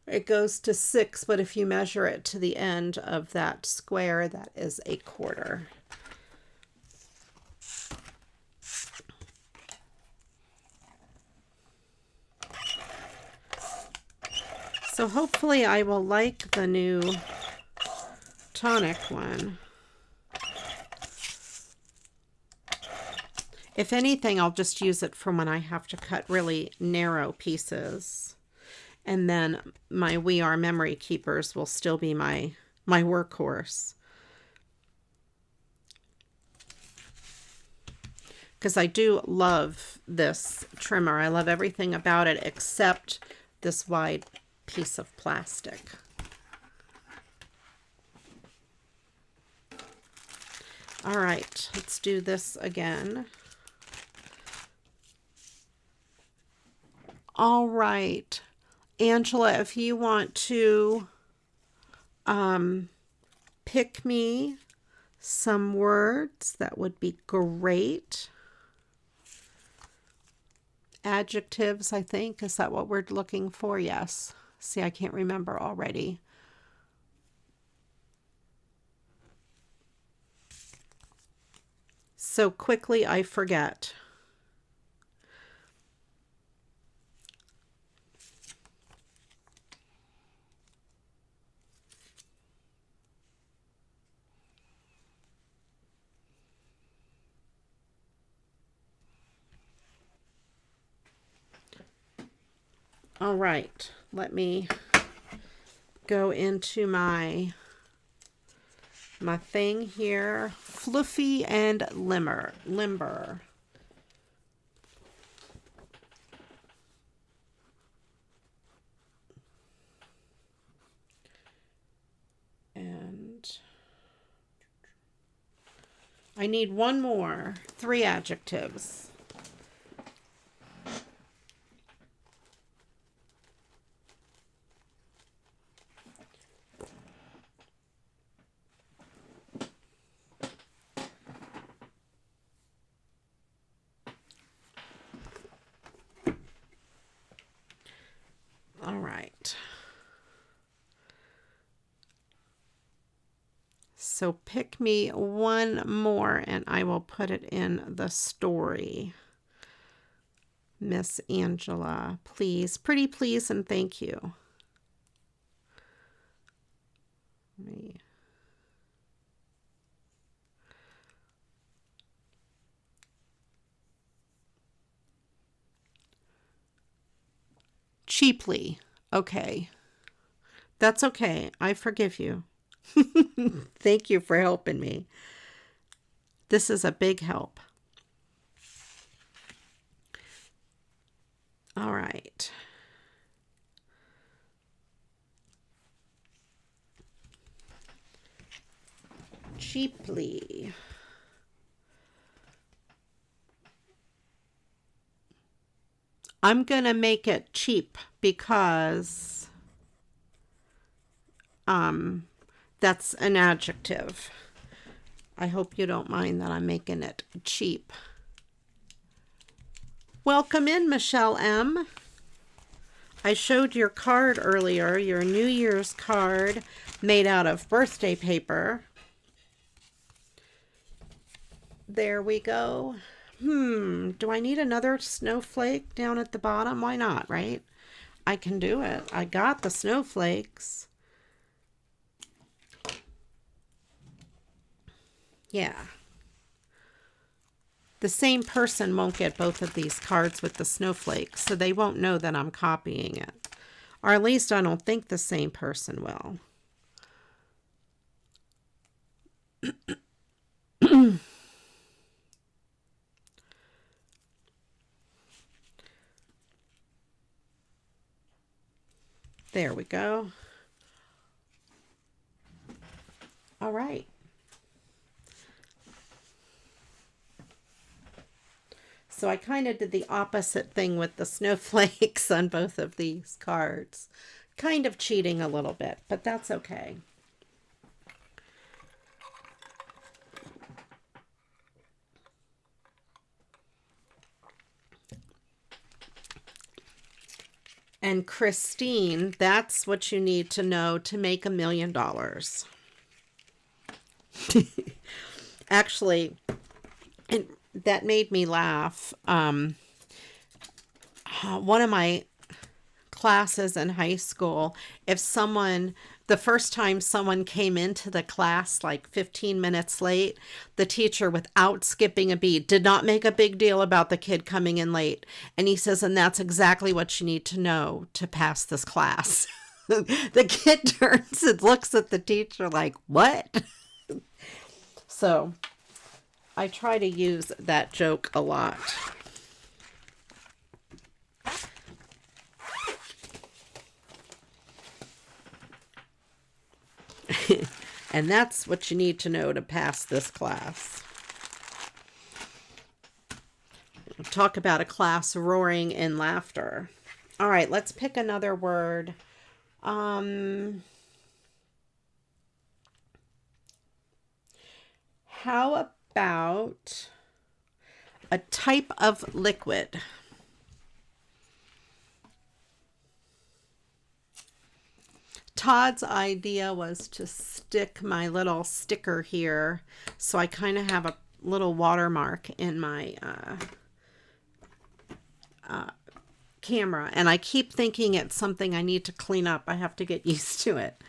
It goes to 6, but if you measure it to the end of that square, that is 1/4. So hopefully I will like the new tonic one. If anything, I'll just use it for when I have to cut really narrow pieces. And then my We Are Memory Keepers will still be my workhorse. Because I do love this trimmer. I love everything about it except this wide piece of plastic. All right, let's do this again. All right, Angela, if you want to pick me some words, that would be great. Adjectives, I think. Is that what we're looking for? Yes. See, I can't remember already. So quickly I forget. All right, let me go into my thing here. Fluffy and limber. And I need one more. 3 adjectives. All right. So pick me one more and I will put it in the story. Miss Angela, please. Pretty please and thank you. Cheaply. Okay. That's okay. I forgive you. Thank you for helping me. This is a big help. All right. Cheaply. I'm going to make it cheap because that's an adjective. I hope you don't mind that I'm making it cheap. Welcome in, Michelle M. I showed your card earlier, your New Year's card made out of birthday paper. There we go. Do I need another snowflake down at the bottom? Why not, right? I can do it. I got the snowflakes. Yeah. The same person won't get both of these cards with the snowflakes, so they won't know that I'm copying it. Or at least I don't think the same person will. There we go. All right. So I kind of did the opposite thing with the snowflakes on both of these cards. Kind of cheating a little bit, but that's okay. And Christine, that's what you need to know to make $1 million. Actually, that made me laugh. One of my classes in high school, the first time someone came into the class like 15 minutes late, the teacher, without skipping a beat, did not make a big deal about the kid coming in late. And he says, and that's exactly what you need to know to pass this class. The kid turns and looks at the teacher like, what? So I try to use that joke a lot. And that's what you need to know to pass this class. Talk about a class roaring in laughter. All right, let's pick another word. How about a type of liquid? Todd's idea was to stick my little sticker here, so I kind of have a little watermark in my camera, and I keep thinking it's something I need to clean up. I have to get used to it.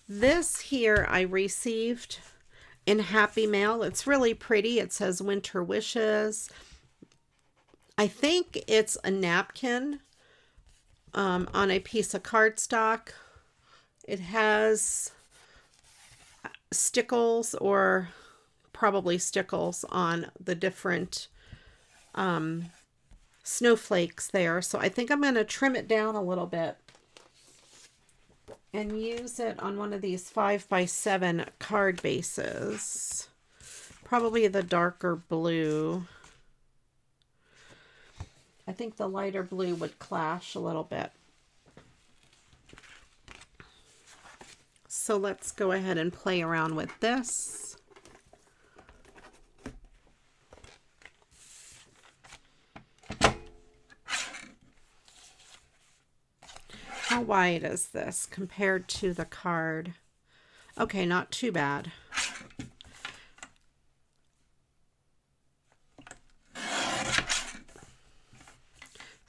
This here I received in Happy Mail. It's really pretty. It says Winter Wishes. I think it's a napkin on a piece of cardstock. It has stickles, or probably stickles, on the different snowflakes there. So I think I'm going to trim it down a little bit and use it on one of these 5x7 card bases. Probably the darker blue. I think the lighter blue would clash a little bit. So let's go ahead and play around with this. How wide is this compared to the card? Okay, not too bad.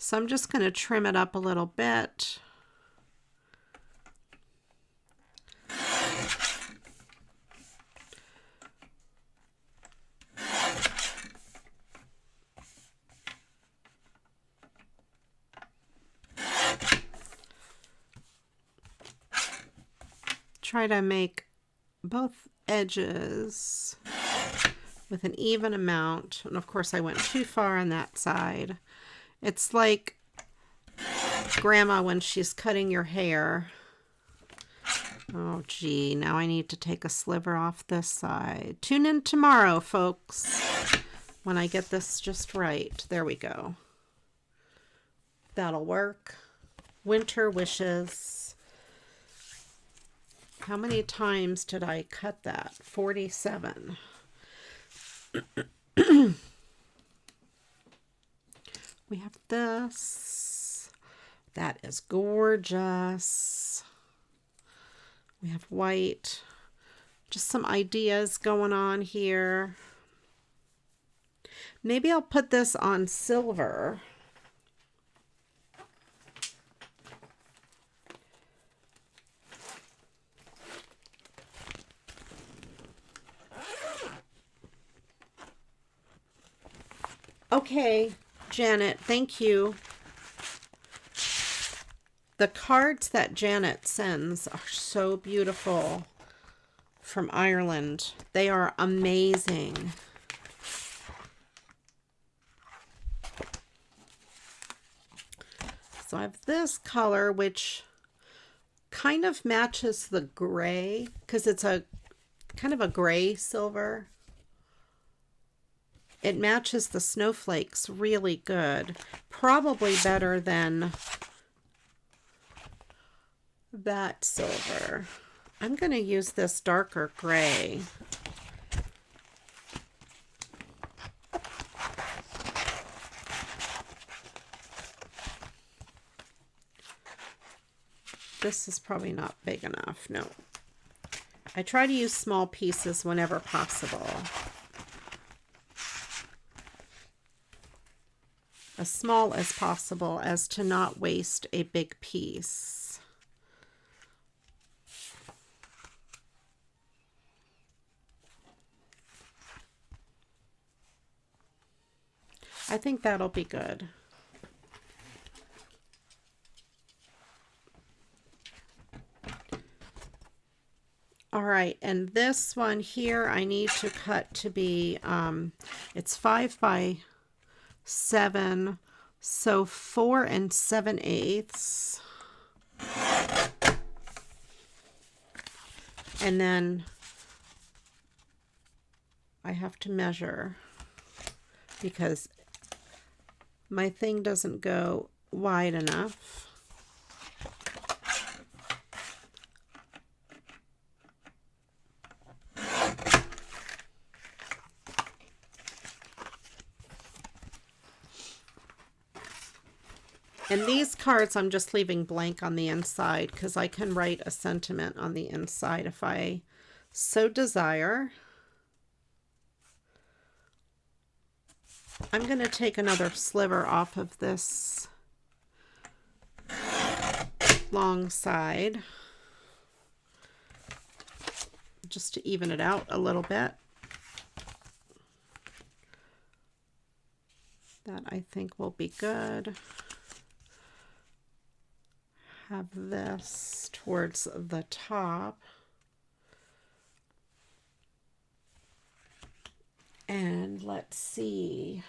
So I'm just going to trim it up a little bit. Try to make both edges with an even amount. And of course I went too far on that side. It's like Grandma when she's cutting your hair. Oh, gee, now I need to take a sliver off this side. Tune in tomorrow, folks, when I get this just right. There we go. That'll work. Winter Wishes. How many times did I cut that? 47. We have this. That is gorgeous. We have white. Just some ideas going on here. Maybe I'll put this on silver. Okay, Janet, thank you. The cards that Janet sends are so beautiful from Ireland. They are amazing. So I have this color, which kind of matches the gray, because it's a kind of a gray silver. It matches the snowflakes really good. Probably better than that silver. I'm going to use this darker gray. This is probably not big enough. No. I try to use small pieces whenever possible. As small as possible as to not waste a big piece. I think that'll be good. All right, and this one here I need to cut to be, it's 5 by 7, so 4 7/8. And then I have to measure because my thing doesn't go wide enough. And these cards I'm just leaving blank on the inside because I can write a sentiment on the inside if I so desire. I'm going to take another sliver off of this long side just to even it out a little bit. That I think will be good. Have this towards the top. And let's see.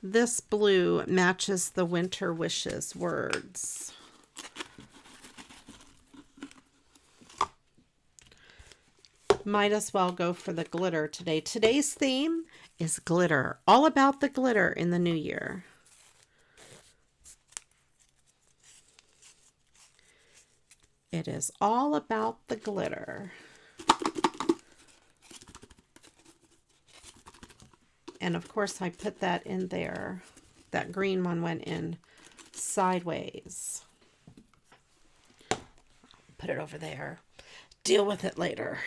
This blue matches the Winter Wishes words. Might as well go for the glitter today. Today's theme is glitter. All about the glitter in the new year. It is all about the glitter. And of course I put that in there. That green one went in sideways. Put it over there. Deal with it later.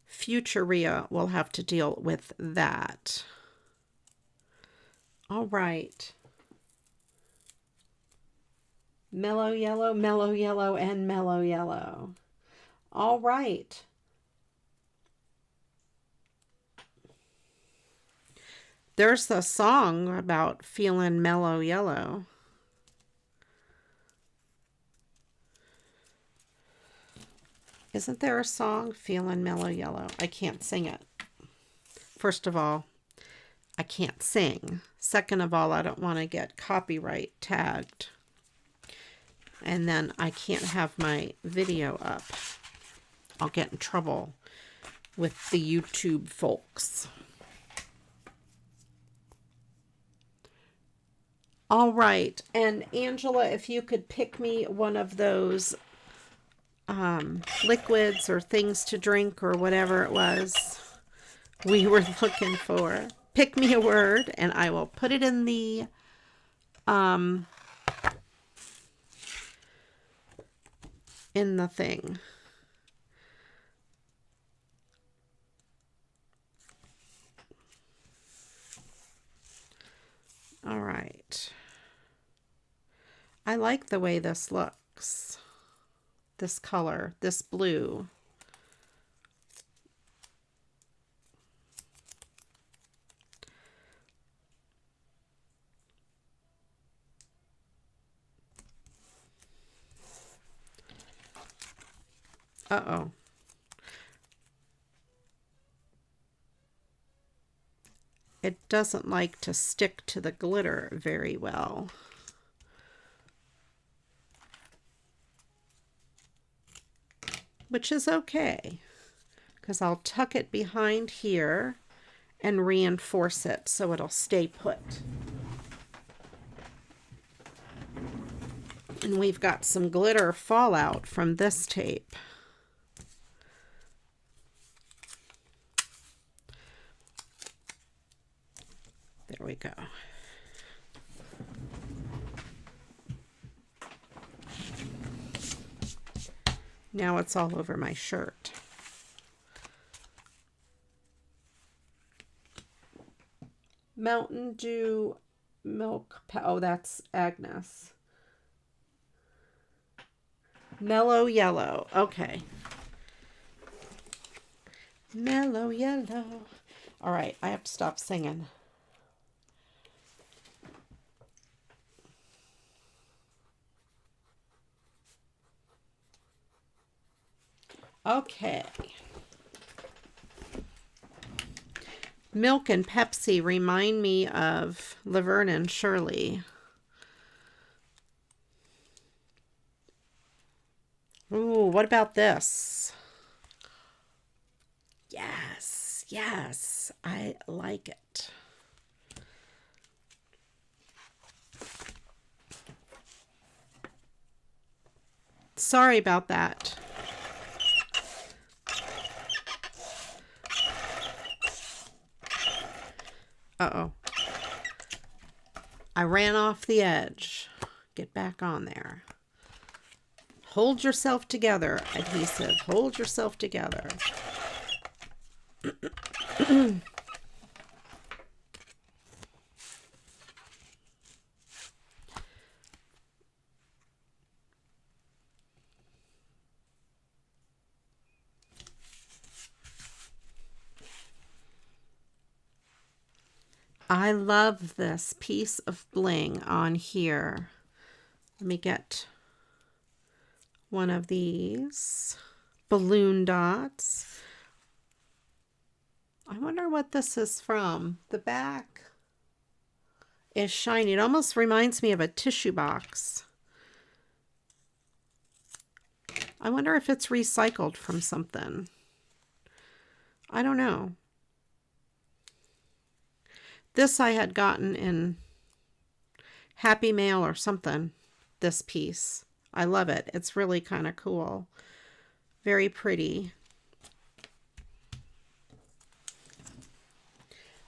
CraftyRia will have to deal with that. All right. Mellow yellow, and mellow yellow. All right. There's a song about feeling mellow yellow. Isn't there a song, Feeling Mellow Yellow? I can't sing it. First of all, I can't sing. Second of all, I don't want to get copyright tagged. And then I can't have my video up. I'll get in trouble with the YouTube folks. All right. And Angela, if you could pick me one of those liquids or things to drink or whatever it was we were looking for. Pick me a word and I will put it in the thing. All right. I like the way this looks. This color, this blue. Uh-oh. It doesn't like to stick to the glitter very well. Which is okay, because I'll tuck it behind here and reinforce it so it'll stay put. And we've got some glitter fallout from this tape. There we go. Now it's all over my shirt. Mountain Dew milk. Oh, that's Agnes. Mellow yellow. Okay. Mellow yellow. All right, I have to stop singing. Okay. Milk and Pepsi remind me of Laverne and Shirley. Ooh, what about this? Yes, yes, I like it. Sorry about that. Uh-oh. I ran off the edge. Get back on there. Hold yourself together, adhesive. Hold yourself together. I love this piece of bling on here. Let me get one of these balloon dots. I wonder what this is from. The back is shiny. It almost reminds me of a tissue box. I wonder if it's recycled from something. I don't know. This I had gotten in Happy Mail or something, this piece. I love it. It's really kind of cool. Very pretty.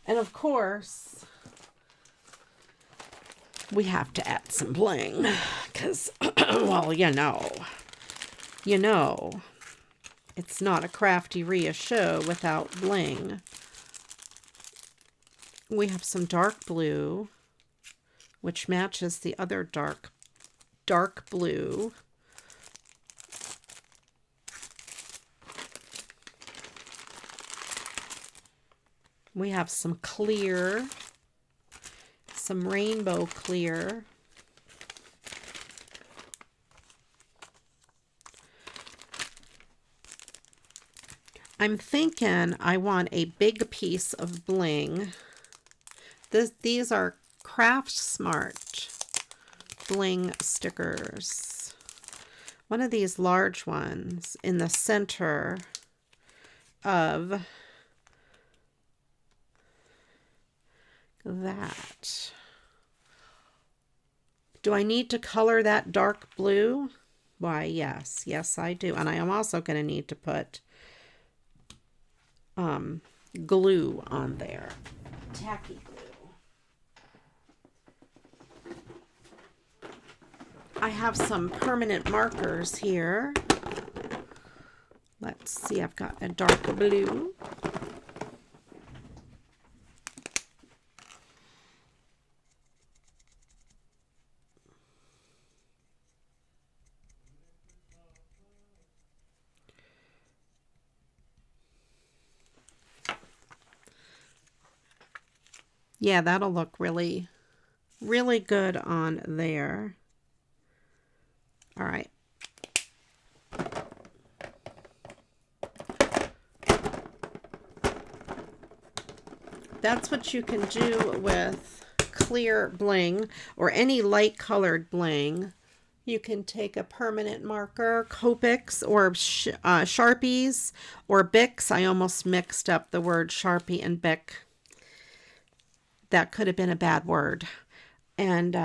And of course, we have to add some bling because, well, you know, it's not a CraftyRia show without bling. We have some dark blue, which matches the other dark blue. We have some clear, some rainbow clear. I'm thinking I want a big piece of bling. These are Craft Smart bling stickers. One of these large ones in the center of that. Do I need to color that dark blue? Why, yes. Yes, I do. And I am also going to need to put glue on there. Tacky glue. I have some permanent markers here. Let's see, I've got a dark blue. Yeah, that'll look really, really good on there. All right. That's what you can do with clear bling or any light colored bling. You can take a permanent marker, Copics or Sharpies or Bics. I almost mixed up the word Sharpie and Bic. That could have been a bad word. And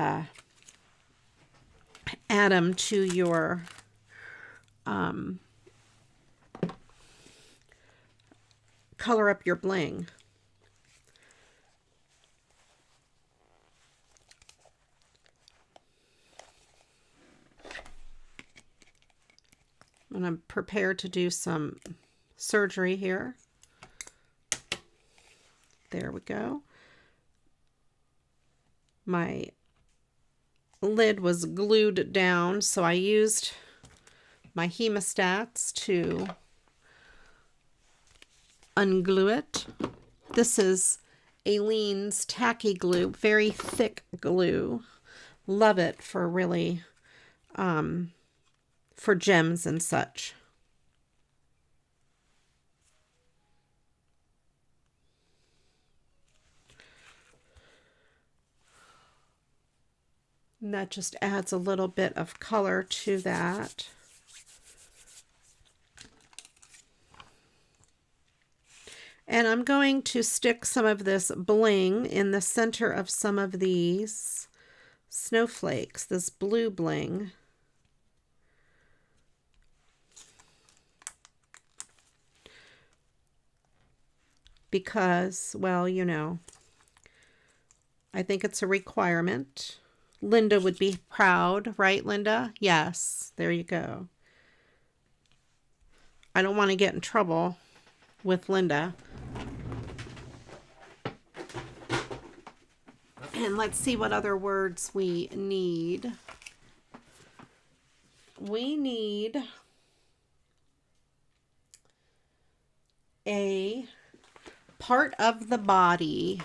add them to your color up your bling. And I'm prepared to do some surgery here. There we go. My lid was glued down, so I used my hemostats to unglue it. This is Aleene's Tacky Glue, very thick glue. Love it for really, for gems and such. And that just adds a little bit of color to that. And I'm going to stick some of this bling in the center of some of these snowflakes, this blue bling. Because, well, you know, I think it's a requirement. Linda would be proud, right, Linda? Yes, there you go. I don't want to get in trouble with Linda. And let's see what other words we need. We need a part of the body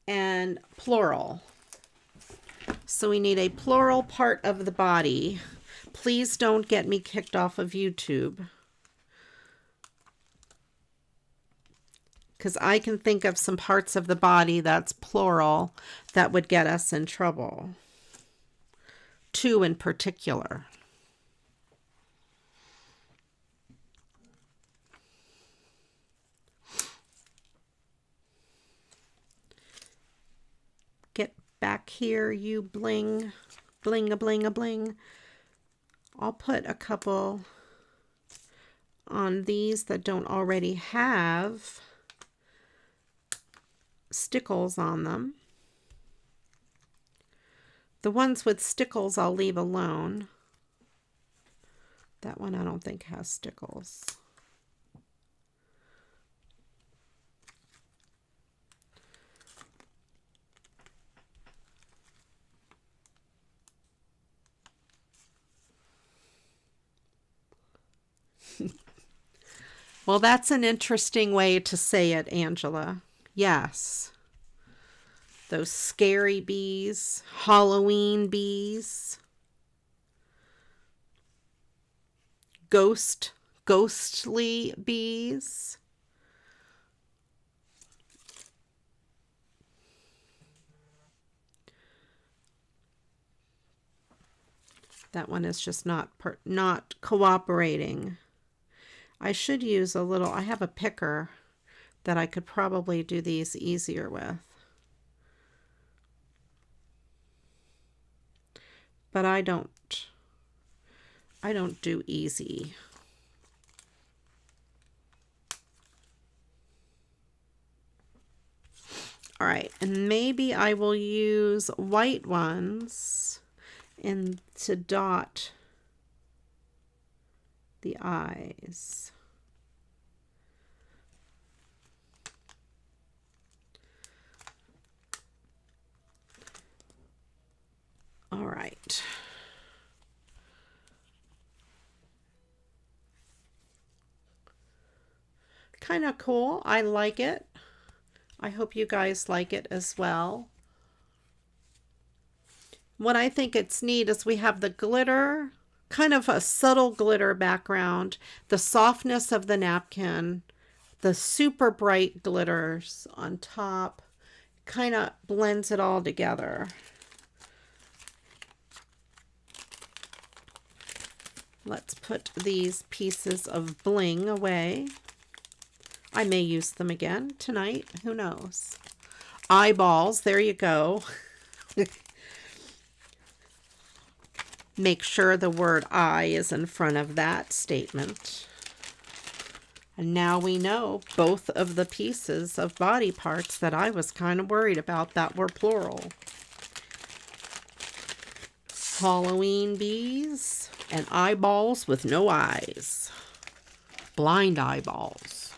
and plural. So we need a plural part of the body. Please don't get me kicked off of YouTube, because I can think of some parts of the body that's plural that would get us in trouble. Two in particular. Get back here, you bling, bling a bling a bling. I'll put a couple on these that don't already have stickles on them. The ones with stickles I'll leave alone. That one I don't think has stickles. Well, that's an interesting way to say it, Angela. Yes. Those scary bees, Halloween bees, ghostly bees. That one is just not cooperating. I should use a little, I have a picker that I could probably do these easier with. But I don't do easy. All right, and maybe I will use white ones to dot the eyes. All right. Kind of cool. I like it. I hope you guys like it as well. What I think it's neat is we have the glitter, kind of a subtle glitter background, the softness of the napkin, the super bright glitters on top, kind of blends it all together. Let's put these pieces of bling away. I may use them again tonight. Who knows? Eyeballs. There you go. Make sure the word I is in front of that statement. And now we know both of the pieces of body parts that I was kind of worried about that were plural. Halloween bees and eyeballs with no eyes. Blind eyeballs.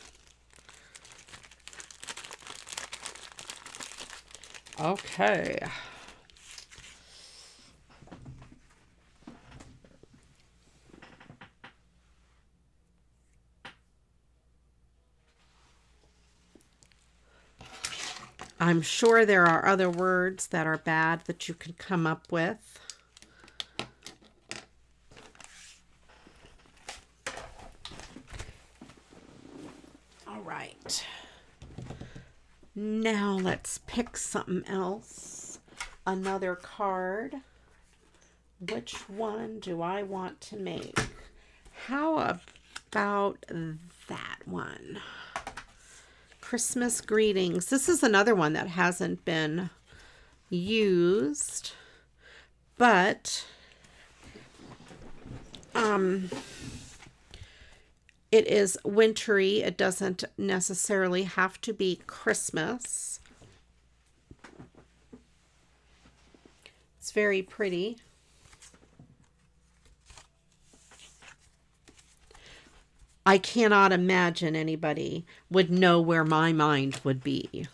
Okay. I'm sure there are other words that are bad that you can come up with. All right. Now let's pick something else. Another card. Which one do I want to make? How about that one? Christmas greetings. This is another one that hasn't been used, but it is wintry. It doesn't necessarily have to be Christmas. It's very pretty. I cannot imagine anybody would know where my mind would be.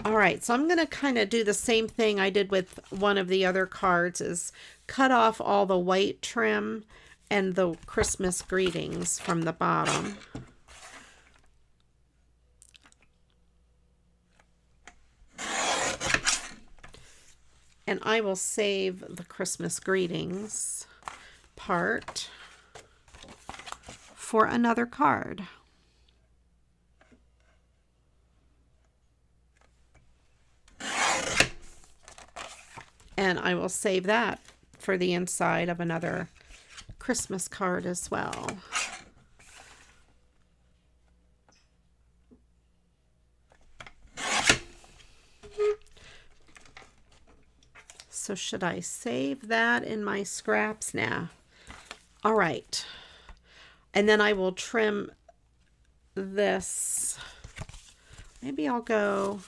All right, so I'm going to kind of do the same thing I did with one of the other cards, is cut off all the white trim and the Christmas greetings from the bottom. And I will save the Christmas greetings part for another card. And I will save that for the inside of another Christmas card as well. So should I save that in my scraps now? All right. And then I will trim this. Maybe I'll go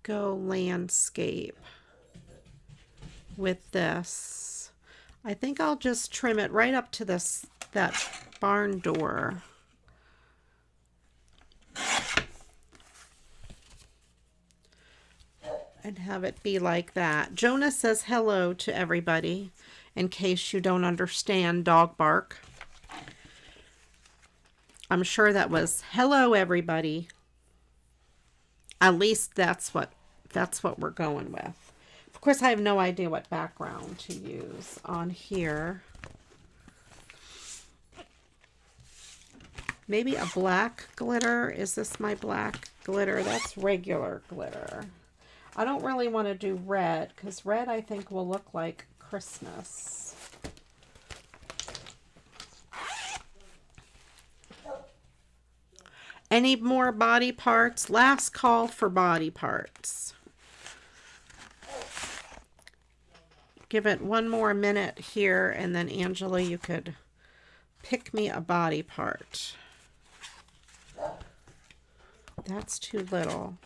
landscape with this. I think I'll just trim it right up to that barn door. And have it be like that. Jonah says hello to everybody, in case you don't understand dog bark. I'm sure that was hello everybody. At least that's what we're going with. Of course, I have no idea what background to use on here. Maybe a black glitter. Is this my black glitter? That's regular glitter. I don't really want to do red, because red I think will look like Christmas. Any more body parts? Last call for body parts. Give it one more minute here, and then Angela, you could pick me a body part. That's too little.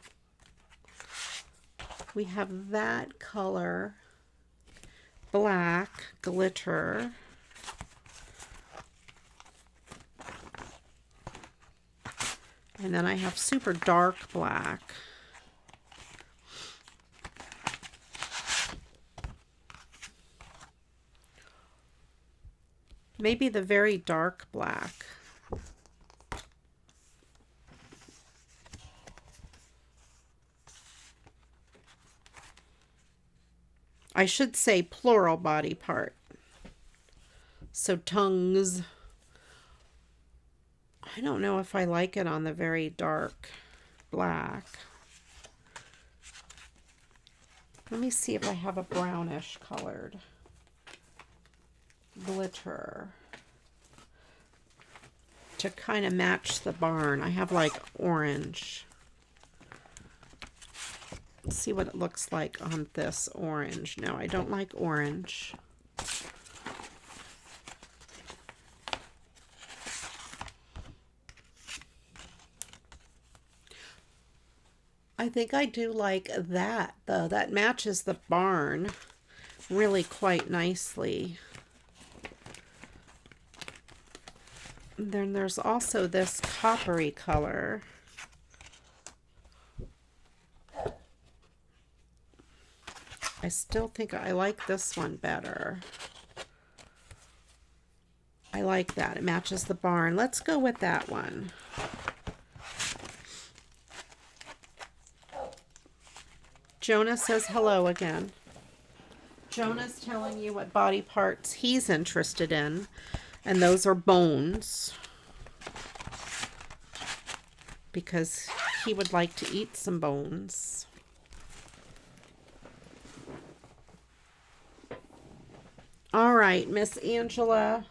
We have that color, black glitter. And then I have super dark black. Maybe the very dark black. I should say plural body part. So tongues. I don't know if I like it on the very dark black. Let me see if I have a brownish colored glitter to kind of match the barn. I have like orange. Let's see what it looks like on this orange. No, I don't like orange. I think I do like that, though. That matches the barn really quite nicely. Then there's also this coppery color. I still think I like this one better. I like that. It matches the barn. Let's go with that one. Jonah says hello again. Jonah's telling you what body parts he's interested in, and those are bones, because he would like to eat some bones. All right, Miss Angela.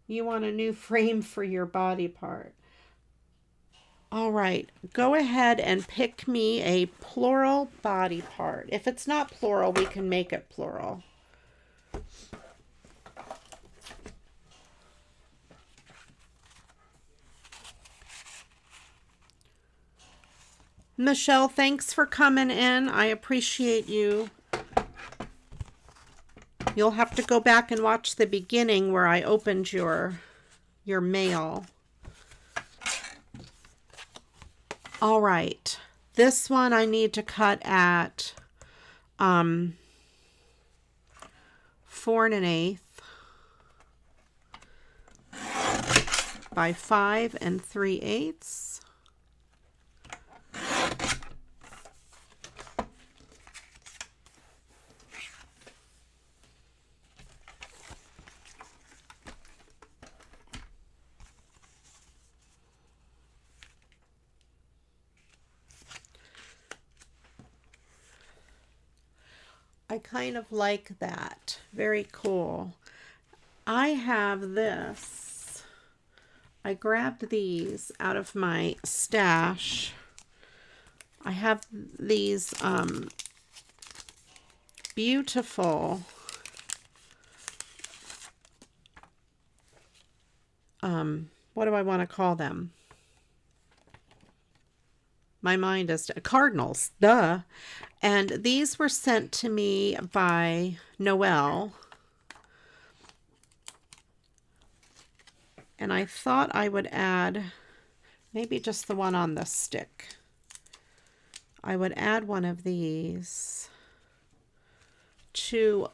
You want a new frame for your body part. All right, go ahead and pick me a plural body part. If it's not plural, we can make it plural. Michelle, thanks for coming in. I appreciate you. You'll have to go back and watch the beginning where I opened your mail. All right. This one I need to cut at 4 1/8 by 5 3/8. I kind of like that. Very cool. I have this. I grabbed these out of my stash. I have these beautiful what do I want to call them? My mind is cardinals, duh. And these were sent to me by Noelle. And I thought I would add maybe just the one on the stick. I would add one of these to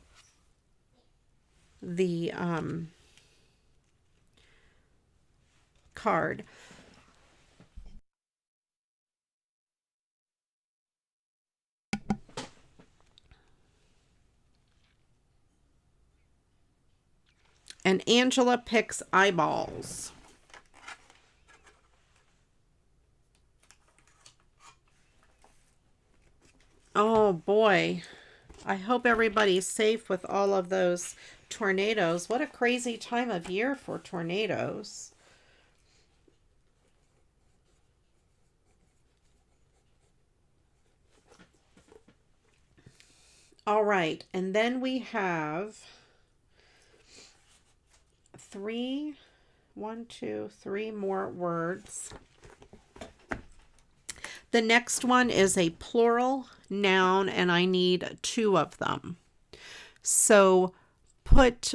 the card. And Angela picks eyeballs. Oh boy. I hope everybody's safe with all of those tornadoes. What a crazy time of year for tornadoes. All right, and then we have three more words. The next one is a plural noun, and I need 2 of them. So put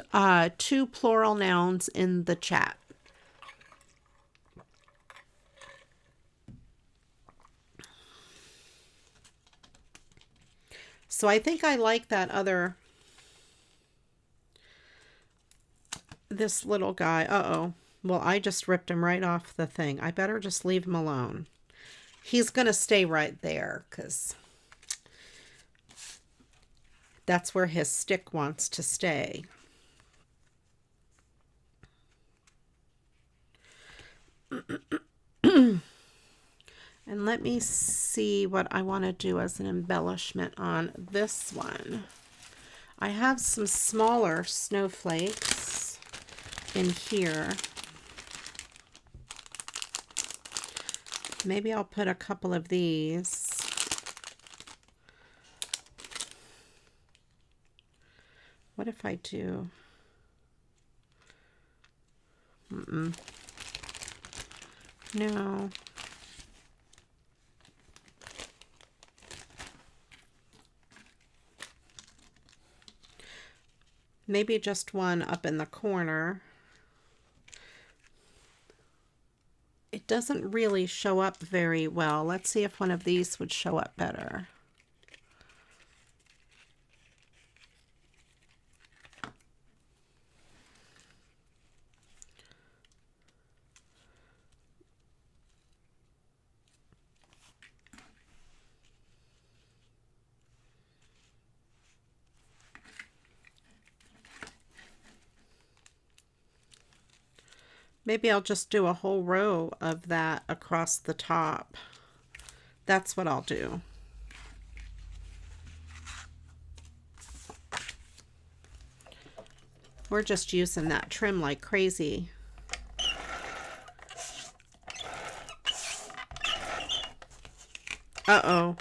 2 plural nouns in the chat. So I think I like that other, this little guy. Uh-oh. Well, I just ripped him right off the thing. I better just leave him alone. He's going to stay right there because that's where his stick wants to stay. And let me see what I want to do as an embellishment on this one. I have some smaller snowflakes in here. Maybe I'll put a couple of these. What if I do? No. Maybe just one up in the corner. It doesn't really show up very well. Let's see if one of these would show up better. Maybe I'll just do a whole row of that across the top. That's what I'll do. We're just using that trim like crazy. Uh-oh.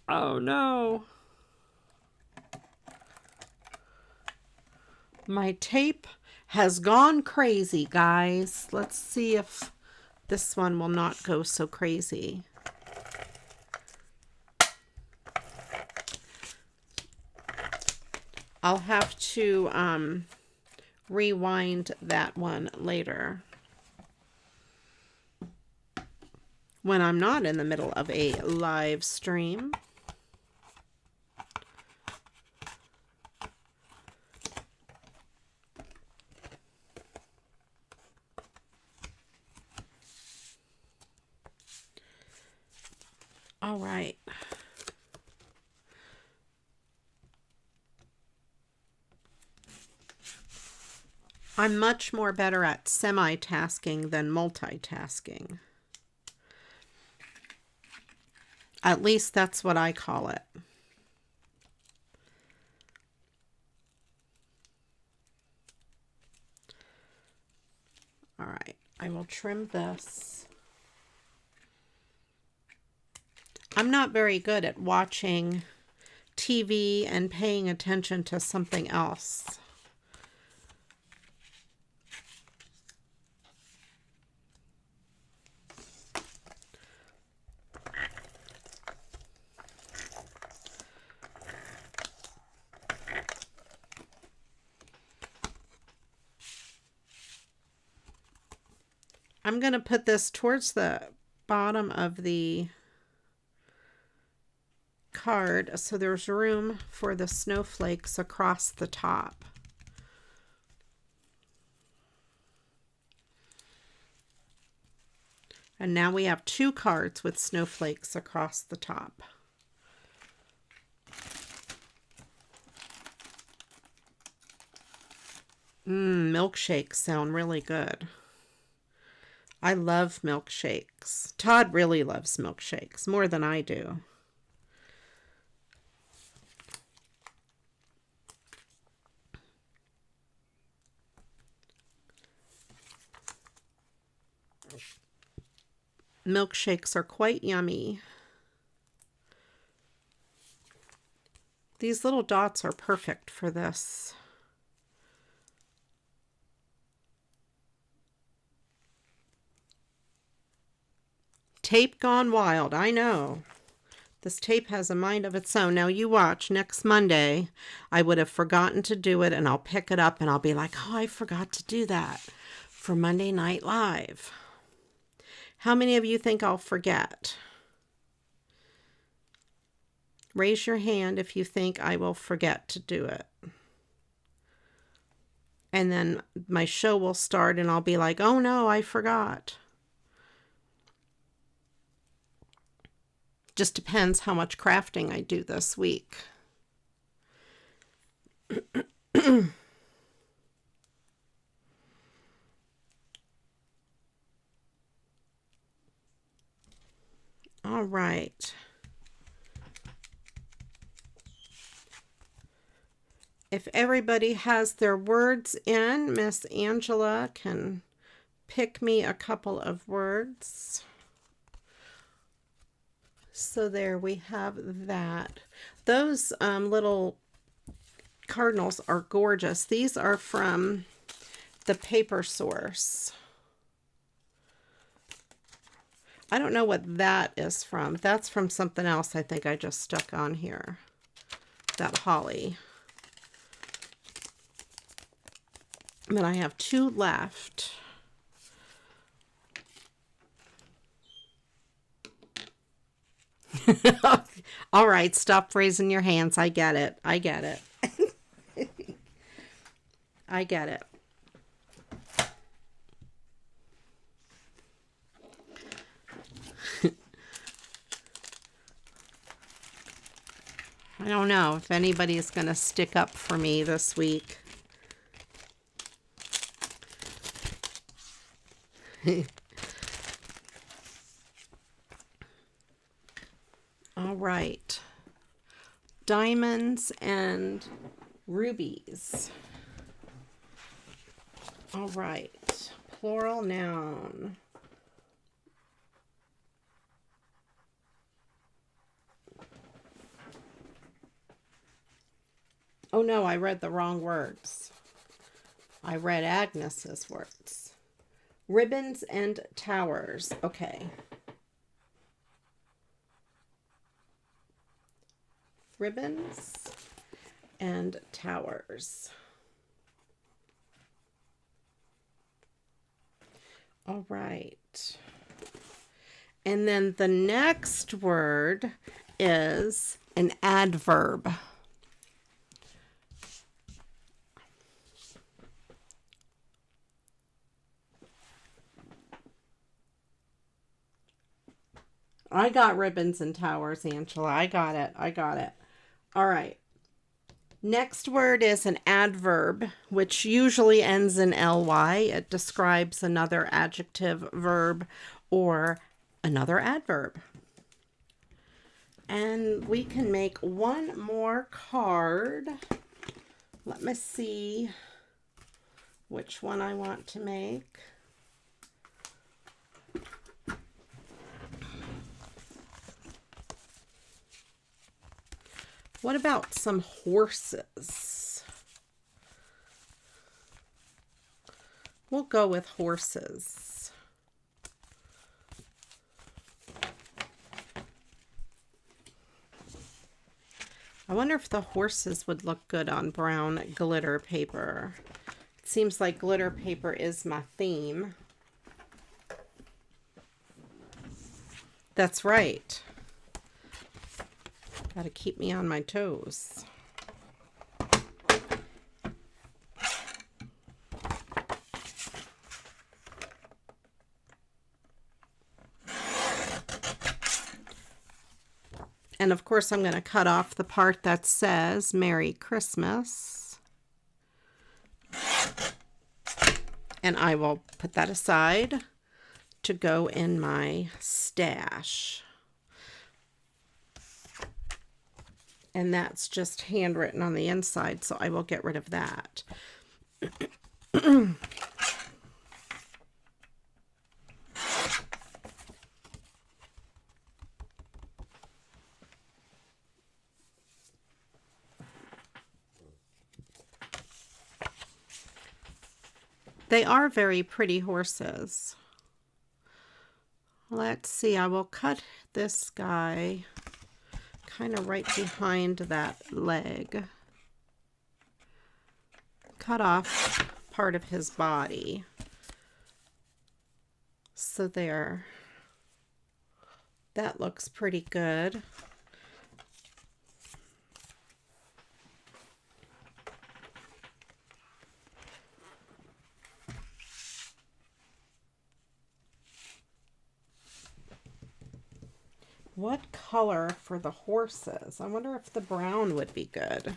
Oh no. My tape has gone crazy, guys. Let's see if this one will not go so crazy. I'll have to rewind that one later when I'm not in the middle of a live stream. All right. I'm much more better at semi-tasking than multitasking. At least that's what I call it. All right, I will trim this. I'm not very good at watching TV and paying attention to something else. I'm going to put this towards the bottom of the card so there's room for the snowflakes across the top. And now we have 2 cards with snowflakes across the top. Milkshakes sound really good. I love milkshakes. Todd really loves milkshakes more than I do. Milkshakes are quite yummy. These little dots are perfect for this. Tape gone wild, I know. This tape has a mind of its own. Now you watch, next Monday, I would have forgotten to do it, and I'll pick it up and I'll be like, oh, I forgot to do that for Monday Night Live. How many of you think I'll forget? Raise your hand if you think I will forget to do it. And then my show will start and I'll be like, oh no, I forgot. Just depends how much crafting I do this week. All right. If everybody has their words in, Miss Angela can pick me a couple of words. So there we have that. Those little cardinals are gorgeous. These are from the paper source. I don't know what that is from. That's from something else I think I just stuck on here. That holly. And then I have 2 left. All right, stop raising your hands. I get it. I get it. I get it. I don't know if anybody's going to stick up for me this week. All right. Diamonds and rubies. All right. Plural noun. Oh no, I read the wrong words. I read Agnes's words. Ribbons and towers. Okay. Ribbons and towers. All right. And then the next word is an adverb. I got ribbons and towers, Angela. I got it. I got it. All right. Next word is an adverb, which usually ends in ly. It describes another adjective, verb, or another adverb. And we can make one more card. Let me see which one I want to make. What about some horses? We'll go with horses. I wonder if the horses would look good on brown glitter paper. It seems like glitter paper is my theme. That's right. Got to keep me on my toes. And of course, I'm going to cut off the part that says Merry Christmas. And I will put that aside to go in my stash. And that's just handwritten on the inside, so I will get rid of that. They are very pretty horses. Let's see, I will cut this guy kind of right behind that leg. Cut off part of his body. So there. That looks pretty good. What color for the horses? I wonder if the brown would be good.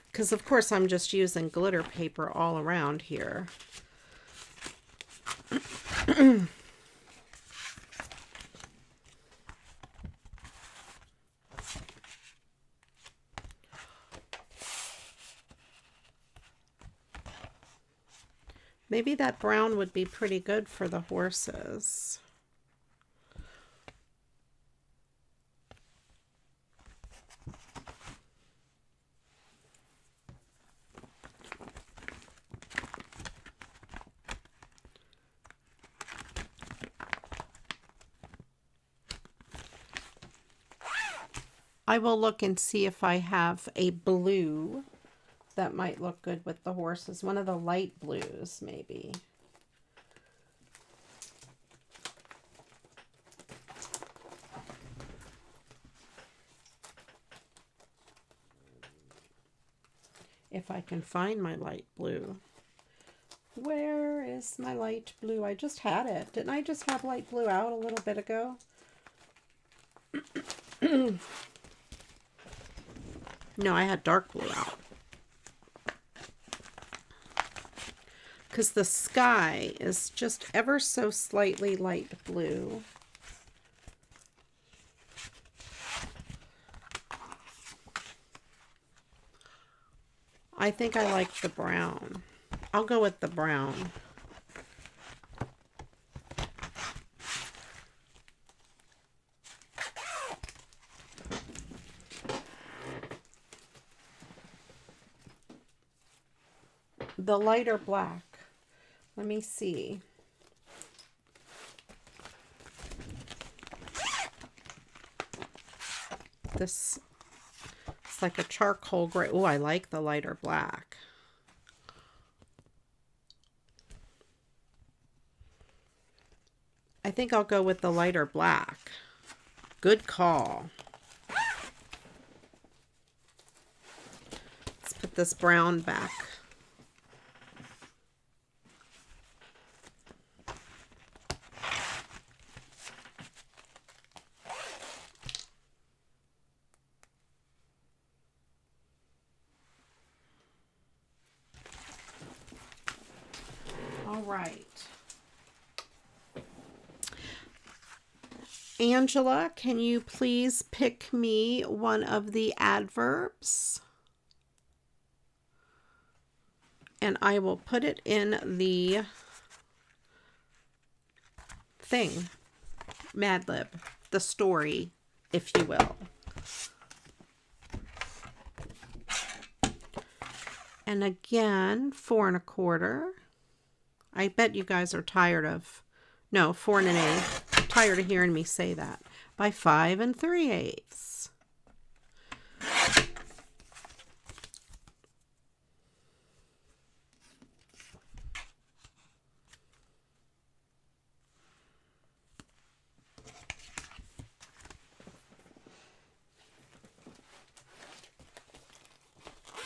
Because, of course, I'm just using glitter paper all around here. Maybe that brown would be pretty good for the horses. I will look and see if I have a blue that might look good with the horses. One of the light blues, maybe. If I can find my light blue. Where is my light blue? I just had it. Didn't I just have light blue out a little bit ago? No, I had dark blue out. Because the sky is just ever so slightly light blue. I think I like the brown. I'll go with the brown. The lighter black. Let me see. This, it's like a charcoal gray. Oh, I like the lighter black. I think I'll go with the lighter black. Good call. Let's put this brown back. All right. Angela, can you please pick me one of the adverbs? And I will put it in the thing, Mad Lib, the story, if you will. And again, 4 1/4. I bet you guys are tired of, no, 4 1/8. Tired of hearing me say that. By 5 3/8.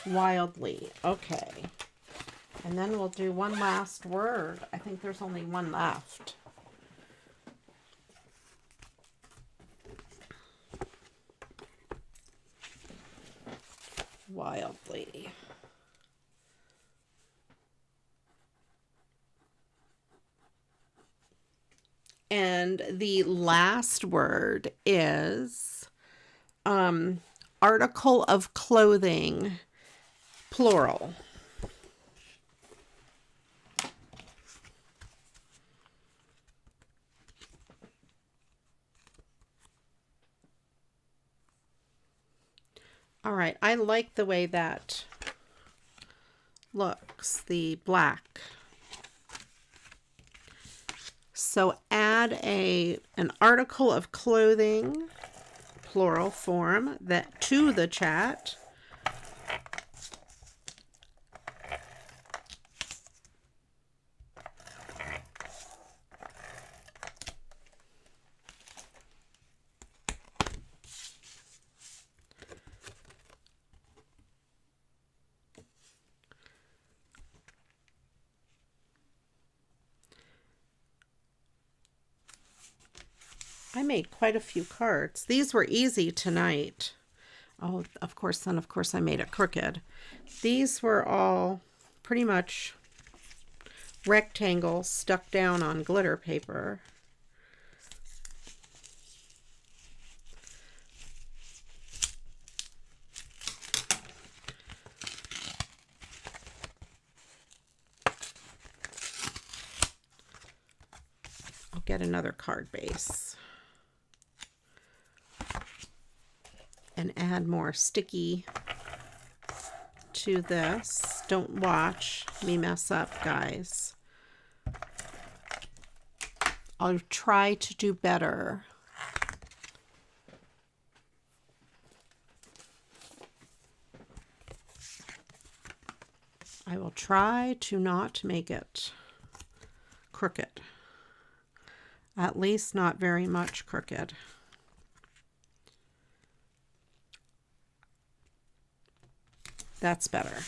Wildly. Okay. And then we'll do one last word. I think there's only one left. Wildly. And the last word is article of clothing, plural. All right, I like the way that looks, the black. So add an article of clothing, plural form, that to the chat. I made quite a few cards. These were easy tonight. Oh, of course I made it crooked. These were all pretty much rectangles stuck down on glitter paper. I'll get another card base. And add more sticky to this. Don't watch me mess up, guys. I'll try to do better. I will try to not make it crooked. At least not very much crooked. That's better.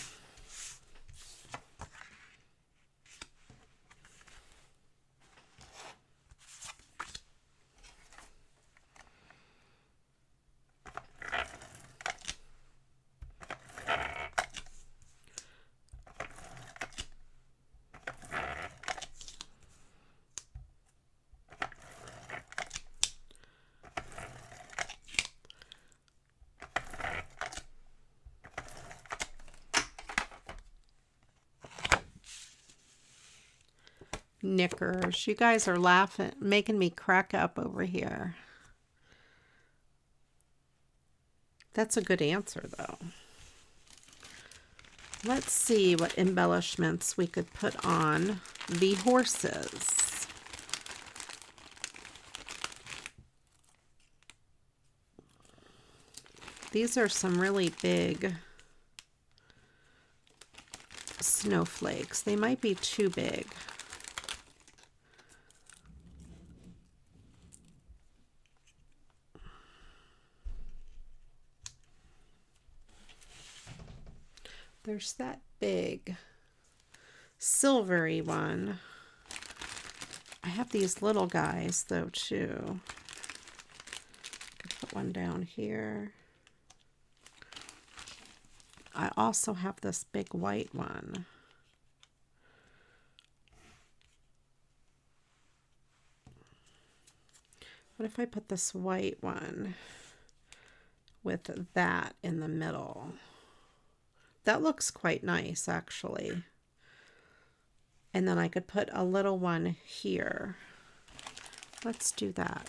Knickers. You guys are laughing, making me crack up over here. That's a good answer, though. Let's see what embellishments we could put on the horses. These are some really big snowflakes. They might be too big. There's that big silvery one. I have these little guys though too. Could put one down here. I also have this big white one. What if I put this white one with that in the middle? That looks quite nice, actually. And then I could put a little one here. Let's do that.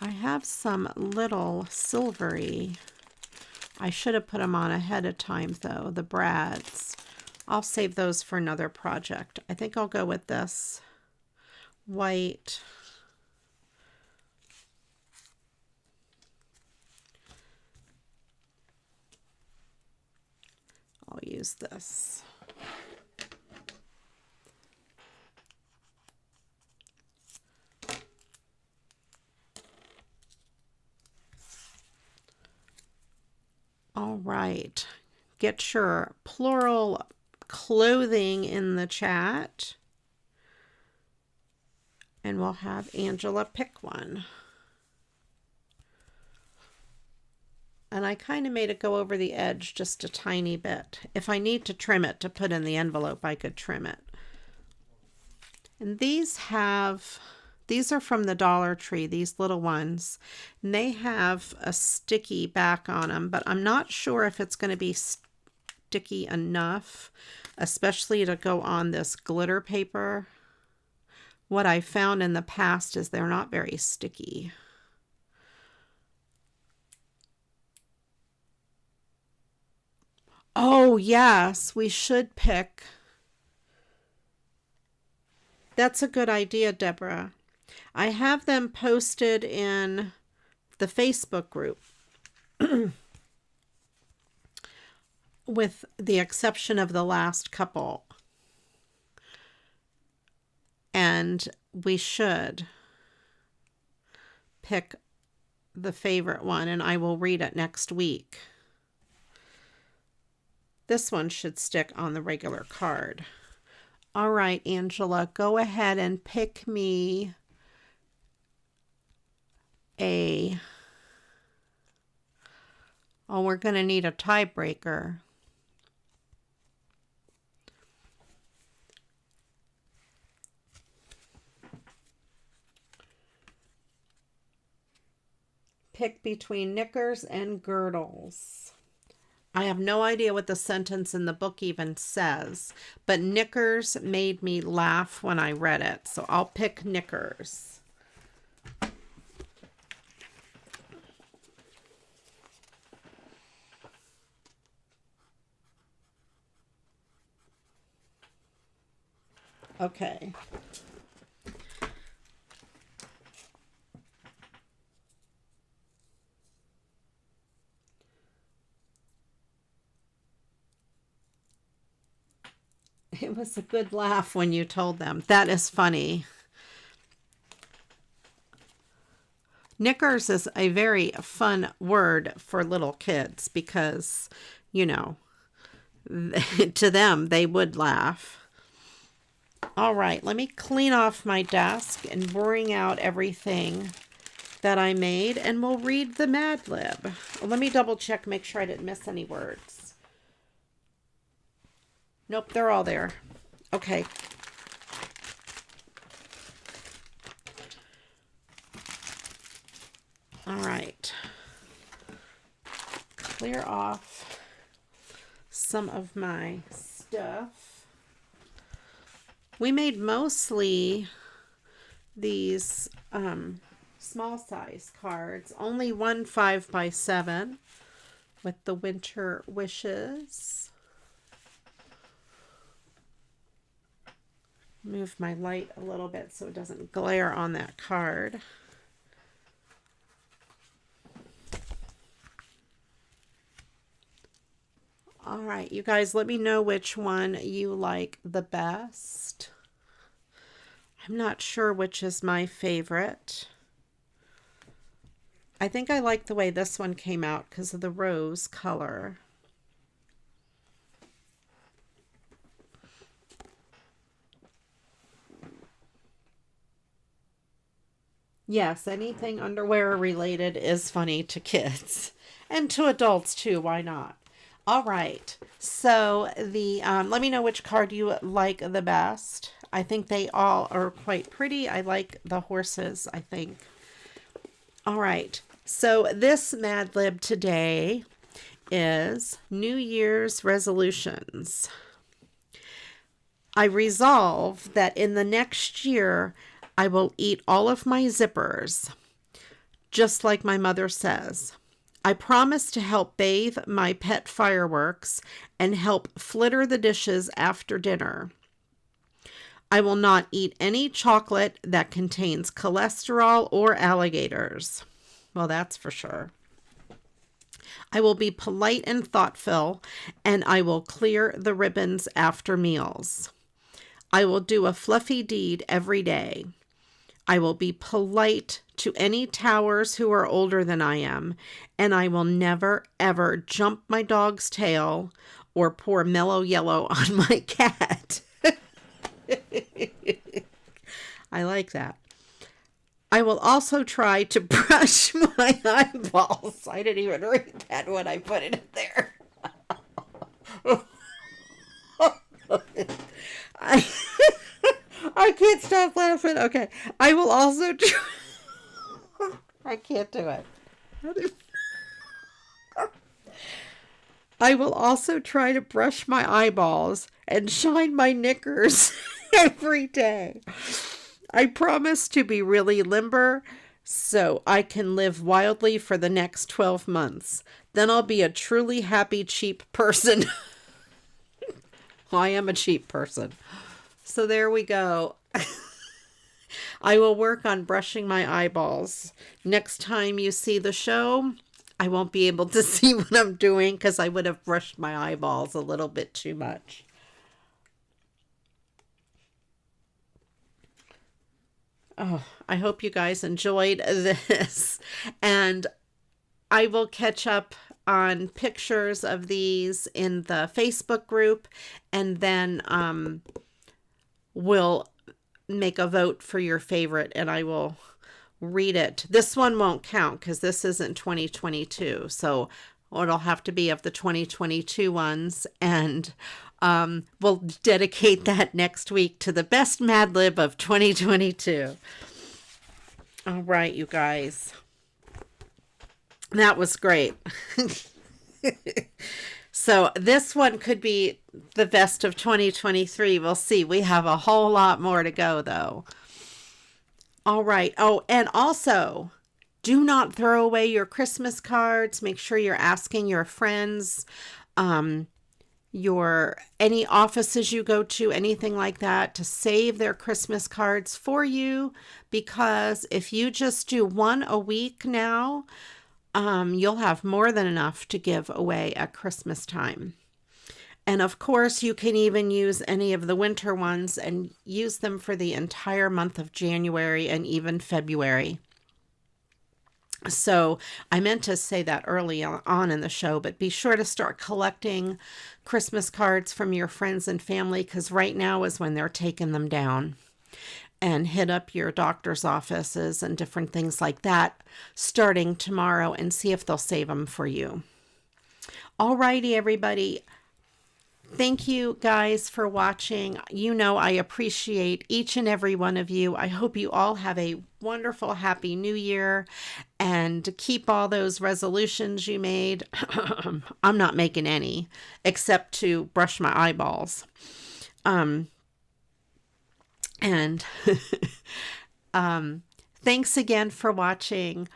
I have some little silvery. I should have put them on ahead of time, though, the brads. I'll save those for another project. I think I'll go with this white. I'll use this. All right. Get your plural clothing in the chat. And we'll have Angela pick one. And I kind of made it go over the edge just a tiny bit. If I need to trim it to put in the envelope, I could trim it. And these are from the Dollar Tree, these little ones. And they have a sticky back on them, but I'm not sure if it's going to be sticky enough, especially to go on this glitter paper. What I found in the past is they're not very sticky. Oh, yes, we should pick. That's a good idea, Deborah. I have them posted in the Facebook group, with the exception of the last couple. And we should pick the favorite one, and I will read it next week. This one should stick on the regular card. All right, Angela, go ahead and pick me a... Oh, we're going to need a tiebreaker. Pick between knickers and girdles. I have no idea what the sentence in the book even says, but knickers made me laugh when I read it, so I'll pick knickers. Okay. It was a good laugh when you told them. That is funny. Knickers is a very fun word for little kids because, you know, to them, they would laugh. All right, let me clean off my desk and bring out everything that I made, and we'll read the Mad Lib. Let me double check, make sure I didn't miss any words. Nope, they're all there. Okay. All right. Clear off some of my stuff. We made mostly these small size cards, only one 5x7 with the winter wishes. Move my light a little bit so it doesn't glare on that card. All right, you guys, let me know which one you like the best. I'm not sure which is my favorite. I think I like the way this one came out because of the rose color. Yes, anything underwear related is funny to kids and to adults too. Why not? All right. So let me know which card you like the best. I think they all are quite pretty. I like the horses, I think. All right. So this Mad Lib today is New Year's resolutions. I resolve that in the next year, I will eat all of my zippers, just like my mother says. I promise to help bathe my pet fireworks and help flitter the dishes after dinner. I will not eat any chocolate that contains cholesterol or alligators. Well, that's for sure. I will be polite and thoughtful, and I will clear the ribbons after meals. I will do a fluffy deed every day. I will be polite to any towers who are older than I am, and I will never, ever jump my dog's tail or pour mellow yellow on my cat. I like that. I will also try to brush my eyeballs. I didn't even read that when I put it in there. I can't stop laughing. Okay. I will also try. I can't do it. I will also try to brush my eyeballs and shine my knickers every day. I promise to be really limber so I can live wildly for the next 12 months. Then I'll be a truly happy, cheap person. Well, I am a cheap person. So there we go. I will work on brushing my eyeballs. Next time you see the show, I won't be able to see what I'm doing because I would have brushed my eyeballs a little bit too much. Oh, I hope you guys enjoyed this. And I will catch up on pictures of these in the Facebook group, and then we'll make a vote for your favorite, and I will read it. This one won't count because this isn't 2022, so it'll have to be of the 2022 ones, and we'll dedicate that next week to the best Mad Lib of 2022. All right, you guys. That was great. So this one could be the best of 2023. We'll see. We have a whole lot more to go, though. All right. Oh, and also, do not throw away your Christmas cards. Make sure you're asking your friends, any offices you go to, anything like that, to save their Christmas cards for you. Because if you just do one a week now, you'll have more than enough to give away at Christmas time. And of course, you can even use any of the winter ones and use them for the entire month of January and even February. So I meant to say that early on in the show, but be sure to start collecting Christmas cards from your friends and family, because right now is when they're taking them down. And hit up your doctor's offices and different things like that starting tomorrow and see if they'll save them for you. Alrighty, everybody. Thank you guys for watching. You know I appreciate each and every one of you. I hope you all have a wonderful, happy new year and keep all those resolutions you made. I'm not making any except to brush my eyeballs. And thanks again for watching.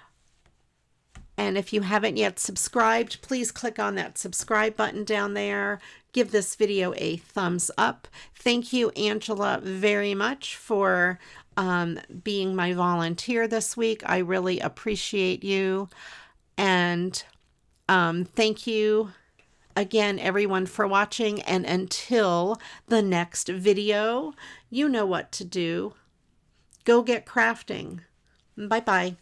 And if you haven't yet subscribed, please click on that subscribe button down there. Give this video a thumbs up. Thank you, Angela, very much for being my volunteer this week. I really appreciate you. And thank you again, everyone, for watching. And until the next video, you know what to do. Go get crafting. Bye-bye.